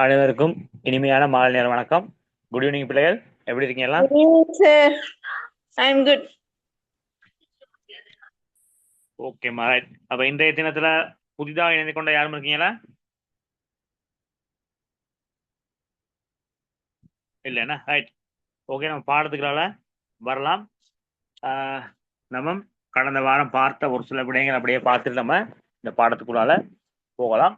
அனைவருக்கும் இனிமையான மாலை நேர வணக்கம். குட் ஈவினிங் பிள்ளைகள், எப்படி இருக்கீங்க எல்லாம்? Good evening, sir. I'm good. Okay right. அப்ப இன்றைய தினத்துல புதிதாக இணைந்து கொண்ட யாரும் இருக்கீங்களா? இல்லைன்னா ரைட். ஓகே, நம்ம பாடத்துக்குள்ள வரலாம். நம்ம கடந்த வாரம் பார்த்த ஒரு சில விடயங்கள் அப்படியே பார்த்துட்டு நம்ம இந்த பாடத்துக்குள்ளால போகலாம்.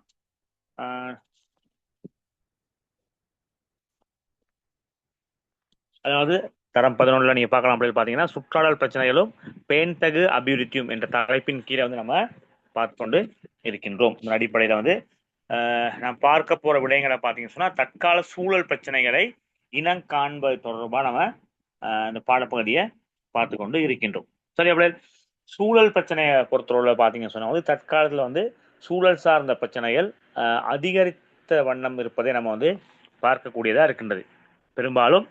அதாவது தரம் 11 நீங்க பார்க்கலாம். அப்படின்னு பாத்தீங்கன்னா சுற்றாடல் பிரச்சனைகளும் பேண்தகு அபிவிருத்தியும் என்ற தலைப்பின் கீழே வந்து நம்ம பார்த்து கொண்டு இருக்கின்றோம். இந்த அடிப்படையில வந்து நாம் பார்க்க போற விடயங்களை பார்த்தீங்கன்னு சொன்னா தற்கால சூழல் பிரச்சனைகளை இனம் காண்பது தொடர்பா நம்ம இந்த பாடப்பகுதியை பார்த்து கொண்டு இருக்கின்றோம். சரி, அப்படி சூழல் பிரச்சனையை பொறுத்தவரை பார்த்தீங்கன்னு சொன்னா வந்து தற்காலத்துல வந்து சூழல் சார்ந்த பிரச்சனைகள் அதிகரித்த வண்ணம் இருப்பதை நம்ம வந்து பார்க்கக்கூடியதா இருக்கின்றது. பெரும்பாலும்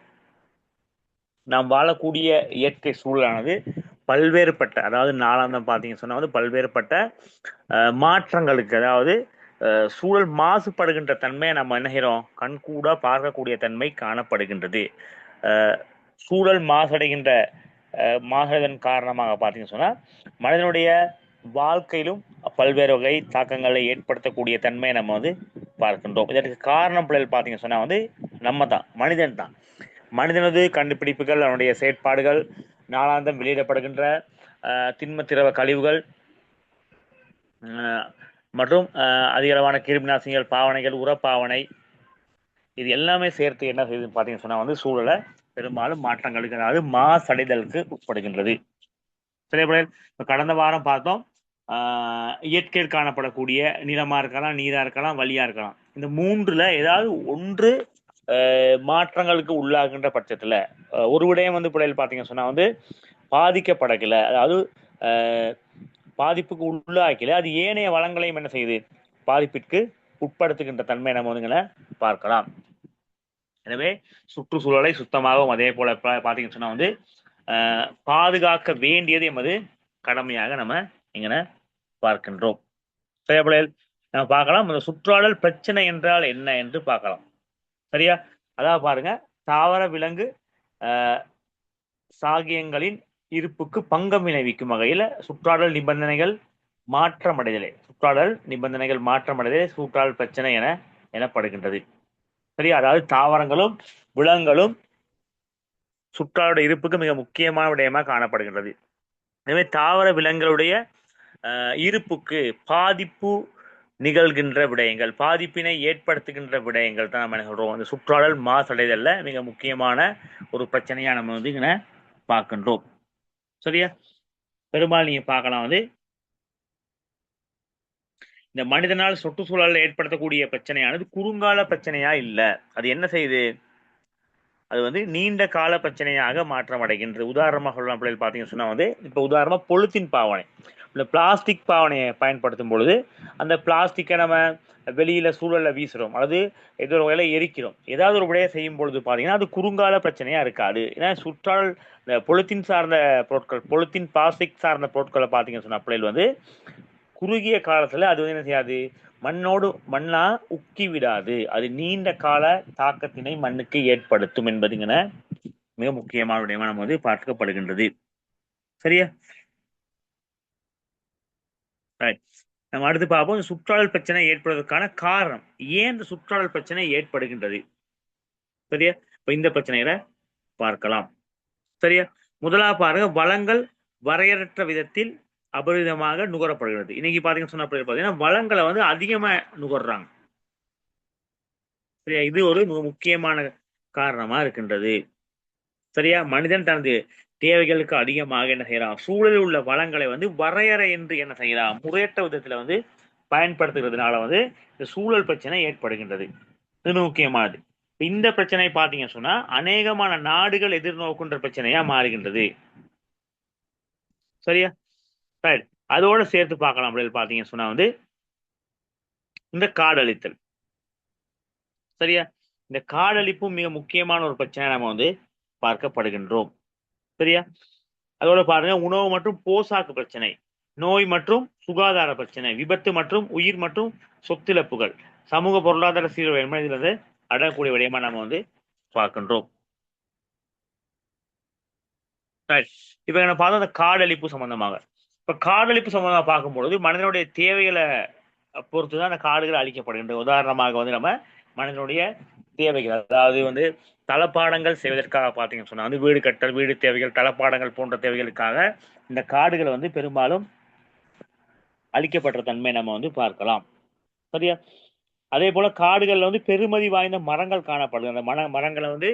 நாம் வாழக்கூடிய இயற்கை சூழலானது பல்வேறுபட்ட, அதாவது நாளாந்தம் பார்த்தீங்க சொன்னா வந்து பல்வேறுபட்ட மாற்றங்களுக்கு, அதாவது சூழல் மாசுபடுகின்ற தன்மையை நம்ம என்ன செய்யறோம், கண்கூட பார்க்கக்கூடிய தன்மை காணப்படுகின்றது. சூழல் மாசடைகின்ற மாசடைதன் காரணமாக பார்த்தீங்கன்னு சொன்னா மனிதனுடைய வாழ்க்கையிலும் பல்வேறு வகை தாக்கங்களை ஏற்படுத்தக்கூடிய தன்மையை நம்ம வந்து பார்க்கின்றோம். இதற்கு காரணம் பிள்ளைகள் பார்த்தீங்கன்னு சொன்னா வந்து நம்ம தான், மனிதன் தான். மனிதனது கண்டுபிடிப்புகள், அவனுடைய செயற்பாடுகள், நாளாந்தம் வெளியிடப்படுகின்ற திண்ம திரவ கழிவுகள் மற்றும் அதிக அளவான கிருமி நாசினிகள் பாவனைகள், உரப்பாவனை, இது எல்லாமே சேர்த்து என்ன செய்யுதுன்னு பார்த்தீங்கன்னு சொன்னா வந்து சூழலை பெரும்பாலும் மாற்றங்களுக்கு, அதாவது மாசடைதலுக்கு உட்படுகின்றது. சரி, கடந்த வாரம் பார்த்தோம் இயற்கையில் காணப்படக்கூடிய நிலமா இருக்கலாம், நீரா இருக்கலாம், வழியா இருக்கலாம். இந்த மூன்றுல ஏதாவது ஒன்று மாற்றங்களுக்கு உள்ளாகின்ற பட்சத்துல ஒரு விடயம் வந்து பிள்ளைகள் பார்த்தீங்கன்னு சொன்னா வந்து பாதிக்கப்படக்கல, அதாவது பாதிப்புக்கு உள்ளாக்கல, அது ஏனைய வளங்களையும் என்ன செய்யுது, பாதிப்பிற்கு உட்படுத்துகின்ற தன்மை நம்ம வந்து பார்க்கலாம். எனவே சுற்றுச்சூழலை சுத்தமாகவும் அதே போல பார்த்தீங்கன்னு சொன்னா வந்து பாதுகாக்க வேண்டியது எமது கடமையாக நம்ம இங்க பார்க்கின்றோம். சரி, நம்ம பார்க்கலாம் இந்த சுற்றாடல் பிரச்சனை என்றால் என்ன என்று பார்க்கலாம். சரியா? அதாவது பாருங்க, தாவர விலங்கு சாகியங்களின் இருப்புக்கு பங்கம் விளைவிக்கும் வகையில் சுற்றாடல் நிபந்தனைகள் மாற்றமடைதலே சுற்றாடல் பிரச்சனை எனப்படுகின்றது. சரியா? அதாவது தாவரங்களும் விலங்குகளும் சுற்றாடல் இருப்புக்கு மிக முக்கியமான விடயமாக காணப்படுகின்றது. எனவே தாவர விலங்குகளுடைய இருப்புக்கு பாதிப்பு நிகழ்கின்ற விடயங்கள், பாதிப்பினை ஏற்படுத்துகின்ற விடயங்கள் தான் நம்ம என்ன சொல்றோம், இந்த சுற்றாடல் மாசடைதல்ல மிக முக்கியமான ஒரு பிரச்சனையா நம்ம வந்து இங்க பார்க்கின்றோம். சரியா? பெரும்பாலும் நீங்க பார்க்கலாம் வந்து இந்த மனிதனால் சுற்றுச்சூழலில் ஏற்படுத்தக்கூடிய பிரச்சனையானது குறுங்கால பிரச்சனையா இல்ல, அது என்ன செய்யுது, அது வந்து நீண்ட கால பிரச்சனையாக மாற்றம் அடைகின்றது. உதாரணமாக சொல்லலாம் பிள்ளைகள் பார்த்தீங்கன்னு சொன்னா வந்து இப்போ உதாரணமா பொலித்தீன் பாவனை, இந்த பிளாஸ்டிக் பாவனையை பயன்படுத்தும் பொழுது அந்த பிளாஸ்டிக்கை நம்ம வெளியில சூழல்ல வீசுறோம், அல்லது ஏதோ ஒரு வகையில எரிக்கிறோம், ஏதாவது ஒரு விடையை செய்யும் பொழுது பார்த்தீங்கன்னா அது குறுங்கால பிரச்சனையா இருக்காது. ஏன்னா சுற்றால் இந்த பொலித்தீன் சார்ந்த பொருட்கள், பொலித்தீன் பிளாஸ்டிக் சார்ந்த பொருட்களை பார்த்தீங்கன்னு சொன்னா பிள்ளைகள் வந்து குறுகிய காலத்துல அது வந்து என்ன செய்யாது, மண்ணா உக்கி விடாது, அது நீண்ட கால தாக்கத்தினை மண்ணுக்கு ஏற்படுத்தும் என்பதுங்கன மிக முக்கியமான விடயமா நம்ம வந்து பார்க்கப்படுகின்றது. சரியா? நம்ம அடுத்து பார்ப்போம் சுற்றாடல் பிரச்சனை ஏற்படுவதற்கான காரணம், ஏன் இந்த சுற்றாடல் பிரச்சனை ஏற்படுகின்றது. சரியா? இப்ப இந்த பிரச்சனைகளை பார்க்கலாம். சரியா? முதலாவது பாருங்க, வளங்கள் வரையறற்ற விதத்தில் அபரிதமாக நுகரப்படுகிறது. இன்னைக்கு பாத்தீங்கன்னு சொன்னா பாத்தீங்கன்னா வளங்களை வந்து அதிகமா நுகர்றாங்க. சரியா? இது ஒரு முக்கியமான காரணமா இருக்கின்றது. சரியா? மனிதன் தனது தேவைகளுக்கு அதிகமாக என்ன செய்யறான், சூழலில் உள்ள வளங்களை வந்து வரையறை என்று என்ன செய்யறான், முறையற்ற விதத்துல வந்து பயன்படுத்துகிறதுனால வந்து இந்த சூழல் பிரச்சனை ஏற்படுகின்றது. இது முக்கியமானது. இந்த பிரச்சனை பாத்தீங்கன்னு சொன்னா அநேகமான நாடுகள் எதிர்நோக்கின்ற பிரச்சனையா மாறுகின்றது. சரியா? ரைட். அதோட சேர்த்து பார்க்கலாம் அப்படின்னு பாத்தீங்கன்னு சொன்னா வந்து இந்த காடழித்தல். சரியா? இந்த காடழிப்பும் மிக முக்கியமான ஒரு பிரச்சனை நம்ம வந்து பார்க்கப்படுகின்றோம். சரியா? அதோட பாருங்க, உணவு மற்றும் போசாக்கு பிரச்சனை, நோய் மற்றும் சுகாதார பிரச்சனை, விபத்து மற்றும் உயிர் மற்றும் சொத்திழப்புகள், சமூக பொருளாதார சீர்குலைவு இதுல வந்து அடங்கக்கூடிய விடயமா நம்ம வந்து பார்க்கின்றோம். இப்ப என்ன பார்த்தோம் அந்த காடழிப்பு சம்பந்தமாக. இப்ப காடழிப்பு சம்பந்தமாக பார்க்கும்பொழுது மனிதனுடைய தேவைகளை பொறுத்துதான் அந்த காடுகள் அழிக்கப்படுகின்றது. உதாரணமாக வந்து நம்ம மனிதனுடைய தேவைகள், அதாவது வந்து தளப்பாடங்கள் செய்வதற்காக பார்த்தீங்கன்னு சொன்னா வந்து வீடு கட்டல், வீடு தேவைகள், தளப்பாடங்கள் போன்ற தேவைகளுக்காக இந்த காடுகளை வந்து பெரும்பாலும் அழிக்கப்படுற தன்மை நம்ம வந்து பார்க்கலாம். சரியா? அதே போல காடுகள்ல வந்து பெருமதி வாய்ந்த மரங்கள் காணப்படுது. அந்த மரங்களை வந்து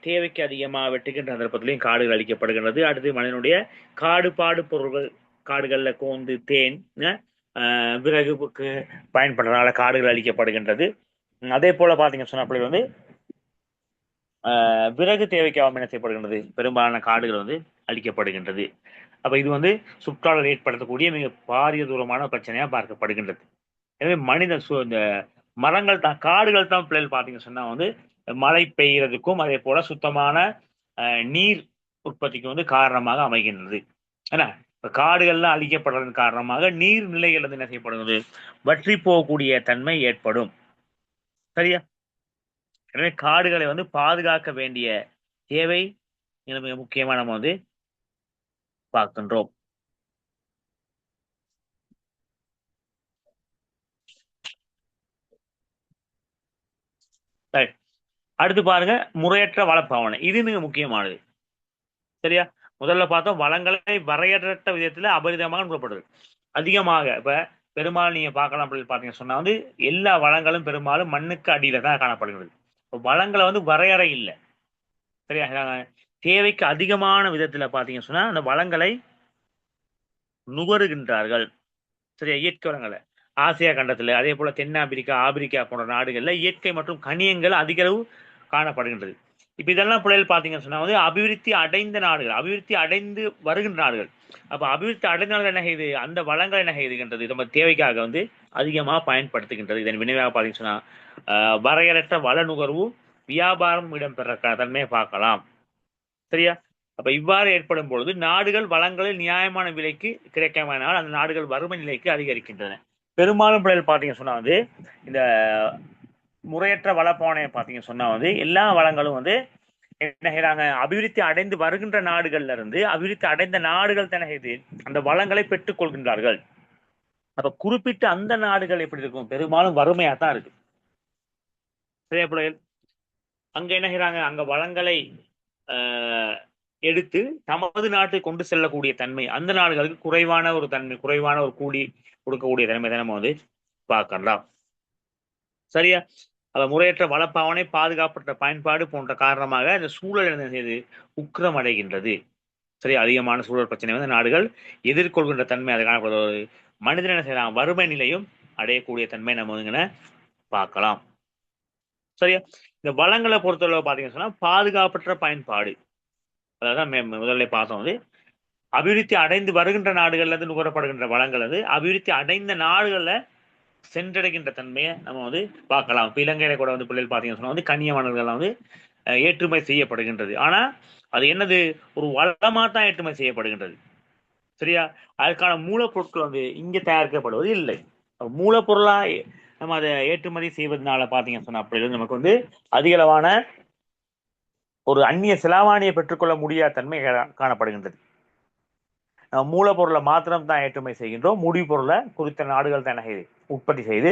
தேவைக்கு அதிகமாக வெட்டுகின்ற சந்தர்ப்பத்திலையும் காடுகள் அழிக்கப்படுகின்றது. அடுத்து மனிதனுடைய காடுபாடு பொருட்கள், காடுகள்ல கோந்து, தேன், விறகுக்கு பயன்படுறதுனால காடுகள் அழிக்கப்படுகின்றது. அதே போல பாத்தீங்கன்னு சொன்னா அப்படி வந்து விறகு தேவைக்காக என்ன செய்யப்படுகின்றது, பெரும்பாலான காடுகள் வந்து அழிக்கப்படுகின்றது. அப்ப இது வந்து சுற்றாடல் ஏற்படுத்தக்கூடிய மிக பாரிய தூரமான பிரச்சனையா பார்க்கப்படுகின்றது. எனவே மனித இந்த மரங்கள் தான், காடுகள் தான் பிள்ளைகள் பார்த்தீங்கன்னு சொன்னா வந்து மழை பெய்யறதுக்கும் அதே போல சுத்தமான நீர் உற்பத்திக்கு வந்து காரணமாக அமைகின்றது. ஏன்னா இப்ப காடுகள்லாம் அழிக்கப்படுறதன் காரணமாக நீர்நிலைகள் வந்து என்ன செய்யப்படுகிறது, வற்றி போகக்கூடிய தன்மை ஏற்படும். சரியா? எனவே காடுகளை வந்து பாதுகாக்க வேண்டிய தேவை மிக முக்கியமா நம்ம வந்து பார்க்கின்றோம். அடுத்து பாருங்க முறையற்ற வளப்பாவனை. இது மிக முக்கியமானது. சரியா? முதல்ல பார்த்தோம் வளங்களை வரையற்ற விதத்துல அபரிதமாக நுகரப்படுது. அதிகமாக இப்ப பெரும்பாலும் நீங்க பார்க்கலாம் அப்படின்னு பாத்தீங்கன்னு சொன்னா வந்து எல்லா வளங்களும் பெரும்பாலும் மண்ணுக்கு அடியில தான் காணப்படுகிறது. வளங்களை வந்து வரையறை இல்லை. சரியா? தேவைக்கு அதிகமான விதத்துல பாத்தீங்கன்னு சொன்னா அந்த வளங்களை நுகருகின்றார்கள். சரியா? இயற்கை வளங்களை ஆசியா கண்டத்துல, அதே போல தென்னாப்பிரிக்கா, ஆப்பிரிக்கா போன்ற நாடுகள்ல இயற்கை மற்றும் கனியங்கள் அதிக அளவு காணப்படுகின்றது. இப்ப இதெல்லாம் பிள்ளைகள் பாத்தீங்கன்னு சொன்னா வந்து அபிவிருத்தி அடைந்த நாடுகள், அபிவிருத்தி அடைந்து வருகின்ற நாடுகள். அப்ப அபிவிருத்தி அடைந்த நாடுகள் என்ன செய்யுது, அந்த வளங்கள் என்ன செய்யுதுன்றது நம்ம தேவைக்காக வந்து அதிகமா பயன்படுத்துகின்றது. இதன் வினைவாக பாத்தீங்கன்னு சொன்னா வரையறற்ற வள நுகர்வு வியாபாரம் இடம்பெற தன்மையை பார்க்கலாம். சரியா? அப்ப இவ்வாறு ஏற்படும் பொழுது நாடுகள் வளங்களை நியாயமான விலைக்கு கிடைக்காமல் அந்த நாடுகள் வறுமை நிலைக்கு அதிகரிக்கின்றன. பெரும்பாலும் பிள்ளைகள் பாத்தீங்கன்னு சொன்னா வந்து இந்த முறையற்ற வளப்பானையை பாத்தீங்கன்னு சொன்னா வந்து எல்லா வளங்களும் வந்து என்ன செய்யறாங்க, அபிவிருத்தி அடைந்து வருகின்ற நாடுகள்ல இருந்து அபிவிருத்தி அடைந்த நாடுகள் தானே செய்து அந்த வளங்களை பெற்றுக் கொள்கின்றார்கள். அப்ப குறிப்பிட்ட அந்த நாடுகள் எப்படி இருக்கும், பெரும்பாலும் வறுமையா தான் இருக்கு. சரியா பிள்ளைகள்? அங்க என்ன செய்யறாங்க, அங்க வளங்களை எடுத்து நமது நாட்டுக்கு கொண்டு செல்லக்கூடிய தன்மை அந்த நாடுகளுக்கு குறைவான ஒரு தன்மை, குறைவான ஒரு கூலி கொடுக்கக்கூடிய தன்மை தான் நம்ம வந்து பார்க்கலாம். சரியா? அவ முறையற்ற வளப்பாவனை, பாதுகாப்பற்ற பயன்பாடு போன்ற காரணமாக இந்த சூழல் என்ன செய்யுது, உக்கிரம் அடைகின்றது. சரி, அதிகமான சூழல் பிரச்சனை வந்து நாடுகள் எதிர்கொள்கின்ற தன்மை அதை காணப்படுவது. மனிதன் என்ன செய்யலாம், வறுமை நிலையும் அடையக்கூடிய தன்மை நம்ம வந்து பார்க்கலாம். சரியா? இந்த வளங்களை பொறுத்தளவு பாத்தீங்கன்னு சொன்னா பாதுகாப்பற்ற பயன்பாடு, அதான் முதல்ல பார்த்தோம் வந்து அபிவிருத்தி அடைந்து வருகின்ற நாடுகள்ல இருந்து நுகரப்படுகின்ற வளங்கள் வந்து அபிவிருத்தி அடைந்த நாடுகள்ல சென்றடைகின்ற தன்மையை நம்ம வந்து பார்க்கலாம். இப்ப இலங்கையில கூட வந்து பிள்ளைகள் பாத்தீங்கன்னு சொன்னா வந்து கனிய மணல்கள்லாம் வந்து ஏற்றுமதி செய்யப்படுகின்றது. ஆனா அது என்னது, ஒரு வளமா தான் ஏற்றுமதி செய்யப்படுகின்றது. சரியா? அதுக்கான மூலப்பொருட்கள் வந்து இங்க தயாரிக்கப்படுவது இல்லை. மூலப்பொருளா நம்ம அதை ஏற்றுமதி செய்வதனால பாத்தீங்கன்னு சொன்னா அப்படி நமக்கு வந்து அதிக அளவான ஒரு அந்நிய செலாவணியை பெற்றுக்கொள்ள முடியாத தன்மை காணப்படுகின்றது. மூலப்பொருளை மாத்திரம் தான் ஏற்றுமதி செய்கின்றோம், முடிவு பொருளை குறித்த நாடுகள் தான் உற்பத்தி செய்து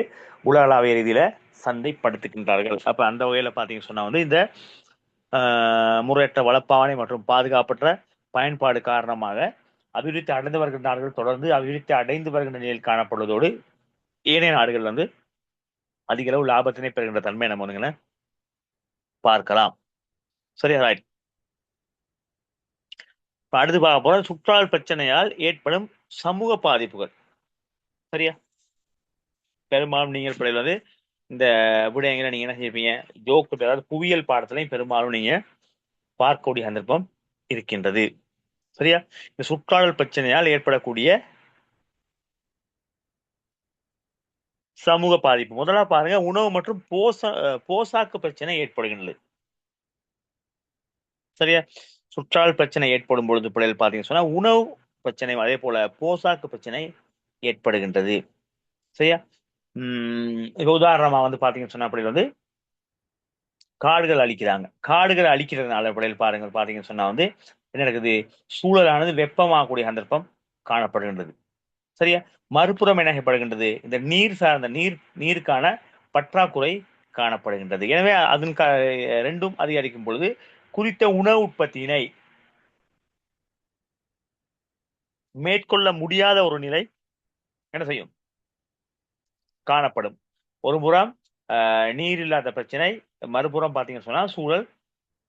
உலகளாவிய ரீதியில சந்தைப்படுத்துகின்றார்கள். அப்ப அந்த வகையில பாத்தீங்கன்னு சொன்னா வந்து இந்த முறையற்ற வளப்பாவனை மற்றும் பாதுகாப்பற்ற பயன்பாடு காரணமாக அபிவிருத்தி அடைந்து வருகின்ற நாடுகள் தொடர்ந்து அபிவிருத்தி அடைந்து வருகின்ற நிலையில் காணப்படுவதோடு ஏனைய நாடுகள் வந்து அதிக அளவு லாபத்தினை பெறுகின்ற தன்மை நம்ம வந்து பார்க்கலாம். சரியா? ரைட். அடுத்து பார்க்க போற சுற்றாடல் பிரச்சனையால் ஏற்படும் சமூக பாதிப்புகள். சரியா? பெரும்பாலும் நீங்கள் பிள்ளைகள் வந்து இந்த விடயங்களை நீங்க என்ன செய்வீங்க, ஜோக்கு, அதாவது புவியியல் பாடத்திலையும் பெரும்பாலும் நீங்க பார்க்கக்கூடிய சந்தர்ப்பம் இருக்கின்றது. சரியா? இந்த சுற்றாடல் பிரச்சனையால் ஏற்படக்கூடிய சமூக பாதிப்பு. முதல்ல பாருங்க, உணவு மற்றும் போசாக்கு பிரச்சனை ஏற்படுகின்றது. சரியா? சுற்றாடல் பிரச்சனை ஏற்படும் பொழுது பிள்ளைகள் பாத்தீங்கன்னு சொன்னா உணவு பிரச்சனை, அதே போல போசாக்கு பிரச்சனை ஏற்படுகின்றது. சரியா? இப்ப உதாரணமா வந்து பாத்தீங்கன்னு சொன்னா அப்படி வந்து காடுகள் அழிக்கிறாங்க. காடுகளை அழிக்கிறதுனால விளையில் பாத்தீங்கன்னு சொன்னா வந்து என்ன நடக்குது? சூழலானது வெப்பமாகக்கூடிய சந்தர்ப்பம் காணப்படுகின்றது. சரியா? மறுபுறம் என்ன செய்யப்படுகின்றது? இந்த நீர் சார்ந்த நீருக்கான பற்றாக்குறை காணப்படுகின்றது. எனவே அதன் ரெண்டும் அதிகரிக்கும் பொழுது குறித்த உணவு உற்பத்தியினை மேற்கொள்ள முடியாத ஒரு நிலை என்ன செய்யும்? காணப்படும். ஒரு புறம் நீர் இல்லாத பிரச்சனை, மறுபுறம் பாத்தீங்கன்னு சொன்னா சூழல்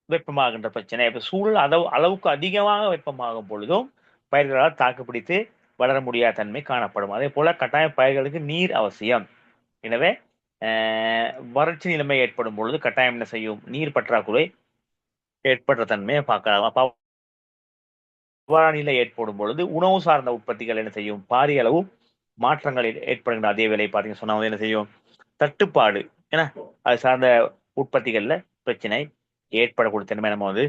வெப்பமாகின்ற பிரச்சனை. இப்ப சூழல் அளவுக்கு அதிகமாக வெப்பமாகும் பொழுதும் பயிர்களால் தாக்குப்பிடித்து வளர முடியாத தன்மை காணப்படும். அதே போல கட்டாய பயிர்களுக்கு நீர் அவசியம். எனவே வறட்சி நிலைமை ஏற்படும் பொழுது கட்டாயம் என்ன செய்யும்? நீர் பற்றாக்குறை ஏற்படுற தன்மையை பார்க்கலாம். அப்ப அவ்வாறான நிலை ஏற்படும் பொழுது உணவு சார்ந்த உற்பத்திகள் என்ன செய்யும்? பாரிய அளவு மாற்றங்கள் ஏற்படுகின்ற அதே வேலை பார்த்தீங்கன்னு சொன்னா என்ன செய்யும்? தட்டுப்பாடு ஏன்னா அது சார்ந்த உற்பத்திகள்ல பிரச்சனை ஏற்படக்கூடிய தன்மை நம்ம வந்து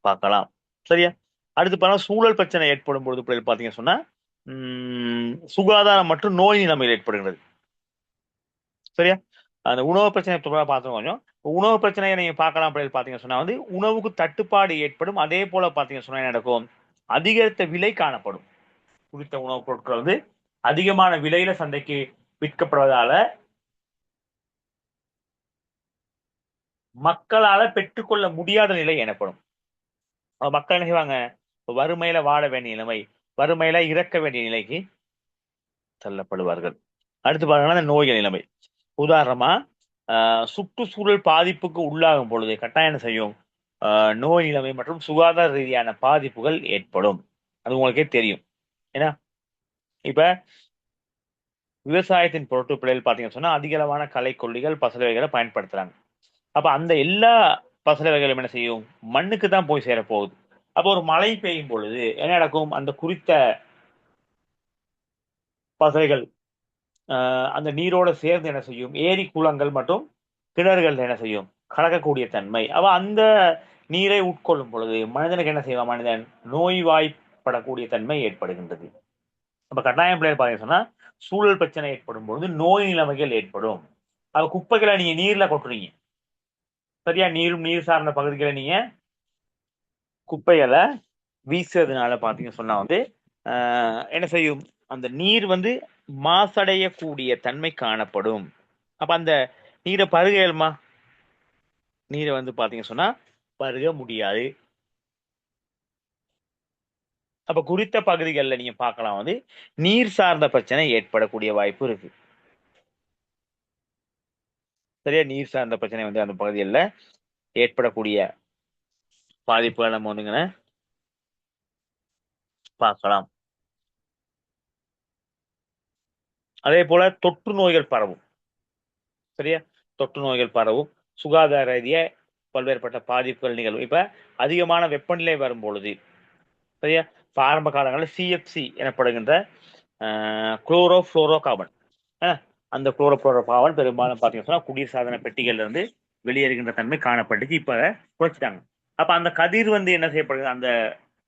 பார்க்கலாம். சரியா? அடுத்து பார்த்தா சூழல் பிரச்சனை ஏற்படும் பொழுது பார்த்தீங்கன்னு சொன்னா சுகாதாரம் மற்றும் நோய் நிலைமையில் ஏற்படுகிறது. சரியா? அந்த உணவு பிரச்சனை பார்த்தோம் கொஞ்சம். உணவு பிரச்சனையை நீங்க பார்க்கலாம் அப்படின்னு பாத்தீங்கன்னு சொன்னா வந்து உணவுக்கு தட்டுப்பாடு ஏற்படும். அதே போல பாத்தீங்கன்னு சொன்னா என்ன நடக்கும்? அதிகரித்த விலை காணப்படும். குறித்த உணவுப் பொருட்கள் வந்து அதிகமான விலையில சந்தைக்கு விற்கப்படுவதால மக்களால பெற்றுக்கொள்ள முடியாத நிலை எனப்படும். மக்கள் என்ன செய்வாங்க? வறுமையில வாழ வேண்டிய நிலைமை, வறுமையில இறக்க வேண்டிய நிலைக்கு தள்ளப்படுவார்கள். அடுத்து பாத்தீங்கன்னா நோய்கள் நிலைமை. உதாரணமா சுற்றுச்சூழல் பாதிப்புக்கு உள்ளாகும் பொழுது கட்டாயம் என்ன செய்யும்? நோய் நிலைமை மற்றும் சுகாதார ரீதியான பாதிப்புகள் ஏற்படும். அது உங்களுக்கே தெரியும். ஏன்னா இப்ப விவசாயத்தின் பொருட்டு பிள்ளைகள் பாத்தீங்கன்னு சொன்னா அதிக அளவான களைக்கொல்லிகள் பசலை வகைகளை பயன்படுத்துறாங்க. அப்ப அந்த எல்லா பசலை வகைகளும் என்ன செய்யும்? மண்ணுக்கு தான் போய் சேர போகுது. அப்போ ஒரு மழை பெய்யும் பொழுது என்ன நடக்கும்? அந்த குறித்த பசலைகள் அந்த நீரோட சேர்ந்து என்ன செய்யும்? ஏரி குளங்கள் மற்றும் கிணறுகள் என்ன செய்யும்? கலக்கக்கூடிய தன்மை. அவ அந்த நீரை உட்கொள்ளும் பொழுது மனிதனுக்கு என்ன செய்வான்? மனிதன் நோய்வாய்ப்படக்கூடிய தன்மை ஏற்படுகின்றது. அப்ப கட்டாயம் பிள்ளைகள் பாத்தீங்க சொன்னா சூழல் பிரச்சனை ஏற்படும் பொழுது நோய் நிலைமைகள் ஏற்படும். அவ குப்பைகளை நீங்க நீர்ல கொட்டுறீங்க. சரியா? நீர் சார்ந்த பகுதிகளை நீங்க குப்பைகளை வீசுறதுனால பாத்தீங்கன்னு சொன்னா வந்து என்ன செய்யும்? அந்த நீர் வந்து மாசடையக்கூடிய தன்மை காணப்படும். அப்ப அந்த நீரை பருகமா? நீரை வந்து பாத்தீங்க சொன்னா பருக முடியாது. அப்ப குறித்த பகுதிகளில் நீங்க பார்க்கலாம் வந்து நீர் சார்ந்த பிரச்சனை ஏற்படக்கூடிய வாய்ப்பு இருக்கு. சரியா? நீர் சார்ந்த பிரச்சனை வந்து அந்த பகுதிகளில் ஏற்படக்கூடிய பாதிப்புகளை நம்ம வந்துங்க பார்க்கலாம். அதே போல தொற்று நோய்கள் பரவும். சரியா? தொற்று நோய்கள் பரவும். சுகாதார ரீதியா பல்வேறுபட்ட பாதிப்புகள் நிகழும். இப்ப அதிகமான வெப்பநிலை வரும் பொழுது சரியா? ஆரம்ப காலங்களில் சிஎஃப்சி எனப்படுகின்ற குளோரோஃப்ளோரோ கார்பன் அந்த குளோரோஃப்ளோரோ கார்பன் பெரும்பாலும் பார்த்தீங்கன்னா குடிர் சாதன பெட்டிகள்ல இருந்து வெளியேறுகின்ற தன்மை காணப்பட்டுச்சு. இப்ப குறைச்சிட்டாங்க. அப்ப அந்த கதிர் வந்து என்ன செய்யப்படுது? அந்த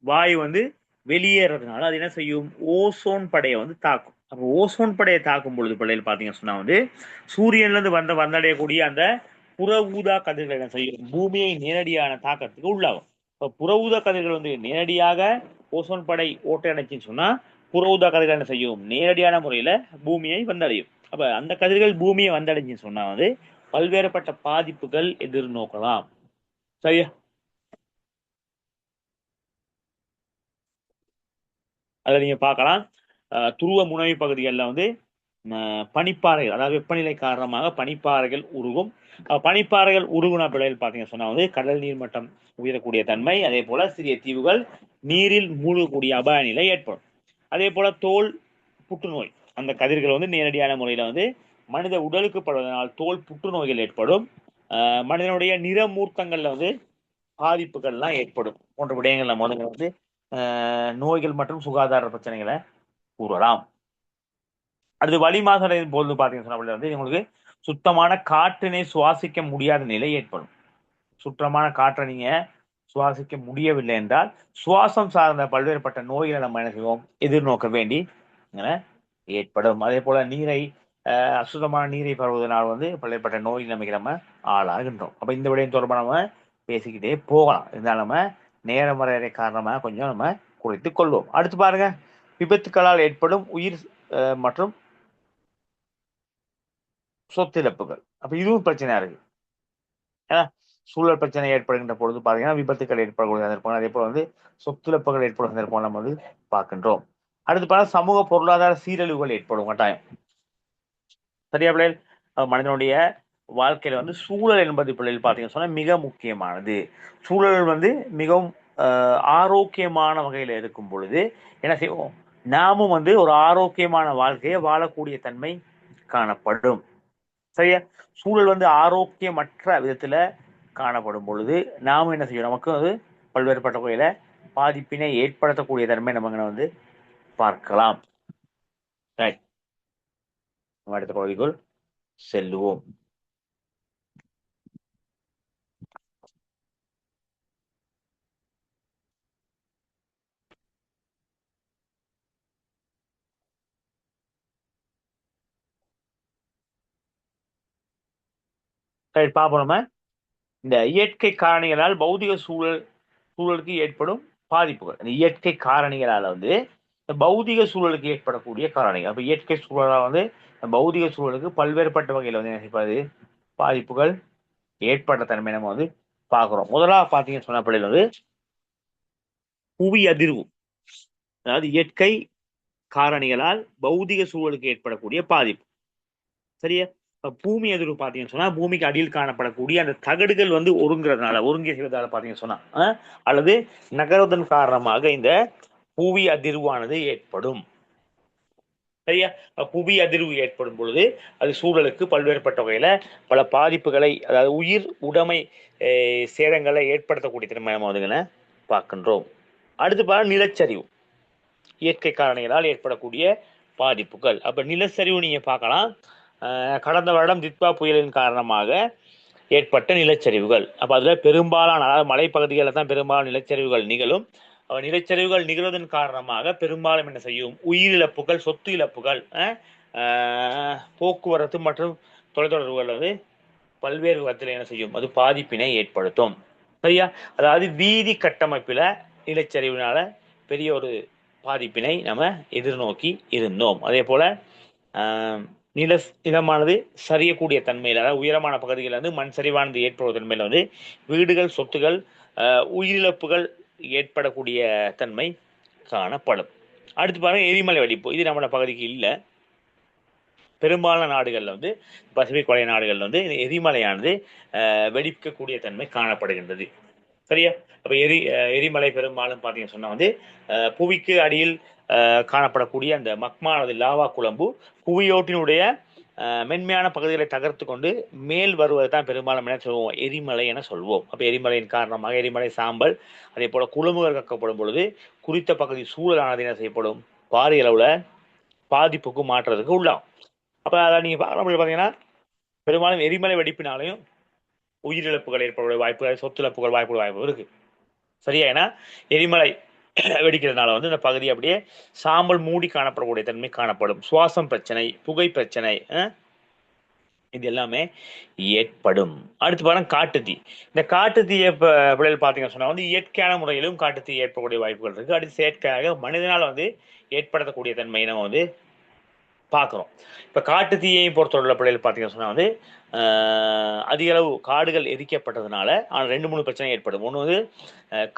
வாயு வந்து வெளியேறதுனால அது என்ன செய்யும்? ஓசோன் படையை வந்து தாக்கும். அப்போ ஓசோன் படையை தாக்கும் பொழுது பிள்ளைகள் பார்த்தீங்கன்னு சொன்னா வந்து சூரியன்ல இருந்து வந்தடையக்கூடிய அந்த புற ஊதா கதிர்கள் என்ன செய்யும்? பூமியை நேரடியான தாக்கத்துக்கு உள்ளாகும். இப்போ புற ஊதா கதிர்கள் வந்து நேரடியாக ஓசோன் படை ஓட்டை அடைச்சுன்னு சொன்னா புற ஊதா கதிர்கள் என்ன செய்யும்? நேரடியான முறையில பூமியை வந்தடையும். அப்ப அந்த கதிர்கள் பூமியை வந்தடைஞ்சுன்னு சொன்னா வந்து பல்வேறுபட்ட பாதிப்புகள் எதிர்நோக்கலாம். சரியா? அதை நீங்க பார்க்கலாம். துருவ முனைவு பகுதிகளில் வந்து பனிப்பாறைகள், அதாவது வெப்பநிலை காரணமாக பனிப்பாறைகள் உருகும். பனிப்பாறைகள் உருகுன பிள்ளைகள் பார்த்தீங்கன்னு சொன்னா வந்து கடல் நீர் மட்டம் உயரக்கூடிய தன்மை, அதே போல சிறிய தீவுகள் நீரில் மூழ்கக்கூடிய அபாய நிலை ஏற்படும். அதே போல தோல் புற்றுநோய், அந்த கதிர்கள் வந்து நேரடியான முறையில வந்து மனித உடலுக்கு படுவதனால் தோல் புற்றுநோய்கள் ஏற்படும். மனிதனுடைய நிறமூர்த்தங்கள்ல வந்து பாதிப்புகள்லாம் ஏற்படும் போன்ற விடயங்கள் நம்ம வந்து நோய்கள் மற்றும் சுகாதார பிரச்சனைகளை கூறலாம். அடுத்து வளி மாசடையும் போது பாத்தீங்கன்னா வந்து உங்களுக்கு சுத்தமான காற்றினை சுவாசிக்க முடியாத நிலை ஏற்படும். சுத்தமான காற்றை நீங்க சுவாசிக்க முடியவில்லை என்றால் சுவாசம் சார்ந்த பல்வேறுபட்ட நோய்களை நம்ம என்ன செய்வோம்? எதிர்நோக்க வேண்டி ஏற்படும். அதே போல நீரை அசுத்தமான நீரை பரவுவதனால் வந்து பல்வேறுபட்ட நோய் நமக்கு நம்ம ஆளாகின்றோம். அப்ப இந்த விடயம் தொடர்பாக நம்ம பேசிக்கிட்டே போகலாம். இருந்தாலும் நம்ம நேரம் வரையறை காரணமாக கொஞ்சம் நம்ம குறைத்துக் கொள்வோம். அடுத்து பாருங்க, விபத்துக்களால் ஏற்படும் உயிர் மற்றும் சொத்து இழப்புகள். அப்ப இதுவும் பிரச்சனையா இருக்கு. ஏன்னா சூழல் பிரச்சனை ஏற்படுகின்ற பொழுது பாத்தீங்கன்னா விபத்துக்கள் ஏற்படக்கூடிய சந்தர்ப்பம், அதே போல வந்து சொத்து இழப்புகள் ஏற்படும் சந்தர்ப்பம் நம்ம வந்து பார்க்கின்றோம். அடுத்து பார்த்தா சமூக பொருளாதார சீரழிவுகள் ஏற்படும் கட்டாயம். சரியா பிள்ளைகள்? மனிதனுடைய வாழ்க்கையில வந்து சூழல் என்பது பிள்ளைகள் பார்த்தீங்கன்னு சொன்னா மிக முக்கியமானது. சூழல் வந்து மிகவும் ஆரோக்கியமான வகையில இருக்கும் பொழுது என்ன செய்வோம், நாமும் வந்து ஒரு ஆரோக்கியமான வாழ்க்கையை வாழக்கூடிய தன்மை காணப்படும். சரியா? சூழல் வந்து ஆரோக்கியமற்ற விதத்துல காணப்படும் பொழுது நாமும் என்ன செய்யும், நமக்கு வந்து பல்வேறுபட்ட வகையில பாதிப்பினை ஏற்படுத்தக்கூடிய தன்மை நம்ம வந்து பார்க்கலாம். அடுத்த பகுதிக்குள் செல்லுவோம். பார்ப்போம். நம்ம இந்த இயற்கை காரணிகளால் பௌதிக சூழலுக்கு ஏற்படும் பாதிப்புகள். இந்த இயற்கை காரணிகளால வந்து பௌதிக சூழலுக்கு ஏற்படக்கூடிய காரணிகள். அப்ப இயற்கை சூழலால் வந்து பௌதிக சூழலுக்கு பல்வேறுபட்ட வகையில் வந்து என்ன பாதிப்புகள் ஏற்பட்ட தன்மை நம்ம வந்து பார்க்கிறோம். முதலாக பார்த்தீங்கன்னு சொன்ன பிள்ளைகள் வந்து புவி அதிர்வு, அதாவது இயற்கை காரணிகளால் பௌதிக சூழலுக்கு ஏற்படக்கூடிய பாதிப்பு. சரியா? பூமி அதிர்வு பார்த்தீங்கன்னு சொன்னா பூமிக்கு அடியில் காணப்படக்கூடிய அந்த தகடுகள் வந்து ஒருங்கிய செய்வதால பார்த்தீங்கன்னு சொன்னா அல்லது நகர்வதன் காரணமாக இந்த புவி அதிர்வானது ஏற்படும். சரியா? புவி அதிர்வு ஏற்படும் பொழுது அது சூழலுக்கு பல்வேறுபட்ட வகையில பல பாதிப்புகளை, அதாவது உயிர் உடைமை சேதங்களை ஏற்படுத்தக்கூடிய திறமை நம்ம வந்து பார்க்கின்றோம். அடுத்து பாருங்க, நிலச்சரிவு. இயற்கை காரணிகளால் ஏற்படக்கூடிய பாதிப்புகள். அப்ப நிலச்சரிவு நீங்க பார்க்கலாம். கடந்த வருடம் தித்வா புயலின் காரணமாக ஏற்பட்ட நிலச்சரிவுகள். அப்ப அதுல பெரும்பாலான, அதாவது மலைப்பகுதிகளில் தான் பெரும்பாலான நிலச்சரிவுகள் நிகழும். நிலச்சரிவுகள் நிகழ்வதன் காரணமாக பெரும்பாலும் என்ன செய்யும், உயிரிழப்புகள், சொத்து இழப்புகள், போக்குவரத்து மற்றும் தொலைத்தொடர்புகள் வந்து பல்வேறு விதத்தில் என்ன செய்யும், அது பாதிப்பினை ஏற்படுத்தும். சரியா? அதாவது வீதி கட்டமைப்பில நிலச்சரிவினால பெரிய ஒரு பாதிப்பினை நம்ம எதிர்நோக்கி இருந்தோம். அதே போல நிலமானது சரியக்கூடிய தன்மையில், அதாவது உயரமான பகுதிகளில் வந்து மண் சரிவானது ஏற்படுவது தன்மையில் வந்து வீடுகள், சொத்துகள், உயிரிழப்புகள் ஏற்படக்கூடிய தன்மை காணப்படும். அடுத்து பாருங்க, எரிமலை வெடிப்பு. இது நம்ம பகுதிக்கு இல்லை. பெரும்பாலான நாடுகள்ல வந்து பசிபிக் வளைய நாடுகள்ல வந்து எரிமலையானது வெடிக்கக்கூடிய தன்மை காணப்படுகின்றது. சரியா? அப்ப எரிமலை பெரும்பாலும் பார்த்தீங்கன்னு சொன்னா வந்து புவிக்கு அடியில் காணப்படக்கூடிய அந்த மக்மானது லாவா குழம்பு புவியோட்டினுடைய மென்மையான பகுதிகளை தகர்த்து கொண்டு மேல் வருவது தான் பெரும்பாலும் என்ன சொல்லுவோம், எரிமலை என சொல்வோம். அப்ப எரிமலையின் காரணமாக எரிமலை சாம்பல், அதே போல குழுமுகள் கக்கப்படும் பொழுது குறித்த பகுதி சூழலானது என்ன செய்யப்படும், பாரிய அளவுல பாதிப்புக்கு மாற்றுறதுக்கு உள்ளாகும். அப்ப அதை நீங்க பார்த்தீங்கன்னா பெரும்பாலும் எரிமலை வெடிப்பினாலையும் உயிரிழப்புகள் ஏற்படக்கூடிய வாய்ப்புகள், சொத்து இழப்புகள் வாய்ப்பு இருக்கு. சரியா? ஏன்னா எரிமலை வெடிக்கிறதுனால வந்து இந்த பகுதி அப்படியே சாம்பல் மூடி காணப்படக்கூடிய தன்மை காணப்படும். சுவாசம் பிரச்சனை, புகை பிரச்சனை, இது எல்லாமே ஏற்படும். அடுத்து பாருங்க, காட்டுத்தீ. இந்த காட்டுத்தீயை விளைவில் பார்த்தீங்கன்னு சொன்னா வந்து இயற்கையான முறையிலும் காட்டுத்தீ ஏற்படக்கூடிய வாய்ப்புகள் இருக்கு. அடுத்து செயற்கையாக மனிதனால் வந்து ஏற்படுத்தக்கூடிய தன்மையை நம்ம வந்து பார்க்குறோம். இப்போ காட்டுத்தீயை பொறுத்தவரை பிள்ளைகள் பார்த்தீங்கன்னு சொன்னா வந்து அதிக அளவு காடுகள் எரிக்கப்பட்டதுனால ஆனால் 2-3 பிரச்சனை ஏற்படும். ஒன்று வந்து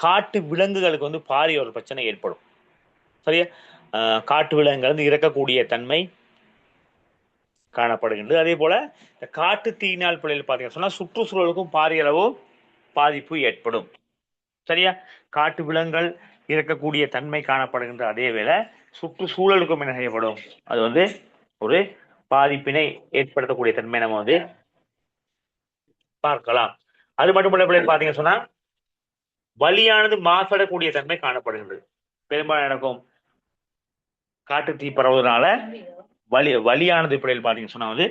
காட்டு விலங்குகளுக்கு வந்து பாரிய ஒரு பிரச்சனை ஏற்படும். சரியா? காட்டு விலங்குகள் வந்து இறக்கக்கூடிய தன்மை காணப்படுகின்றது. அதே போல இந்த காட்டு தீயினால் பிள்ளைகள் பார்த்தீங்கன்னு சொன்னா சுற்றுச்சூழலுக்கும் பாரிய அளவு பாதிப்பு ஏற்படும். சரியா? காட்டு விலங்குகள் இறக்கக்கூடிய தன்மை காணப்படுகின்ற அதே வேளை சுற்றுச்சூழலுக்கும் என்ன செய்யப்படும், அது வந்து ஒரு பாதிப்பினை ஏற்படுத்தக்கூடிய தன்மை நம்ம வந்து பார்க்கலாம். அது மட்டுமல்ல பிள்ளைகள் பார்த்தீங்கன்னு சொன்னா வலியானது மாசடக்கூடிய தன்மை காணப்படுகின்றது. பெரும்பாலும் நடக்கும் காட்டு தீ பரவுவதனால வலியானது பிள்ளைகள் பார்த்தீங்கன்னு சொன்னா வந்து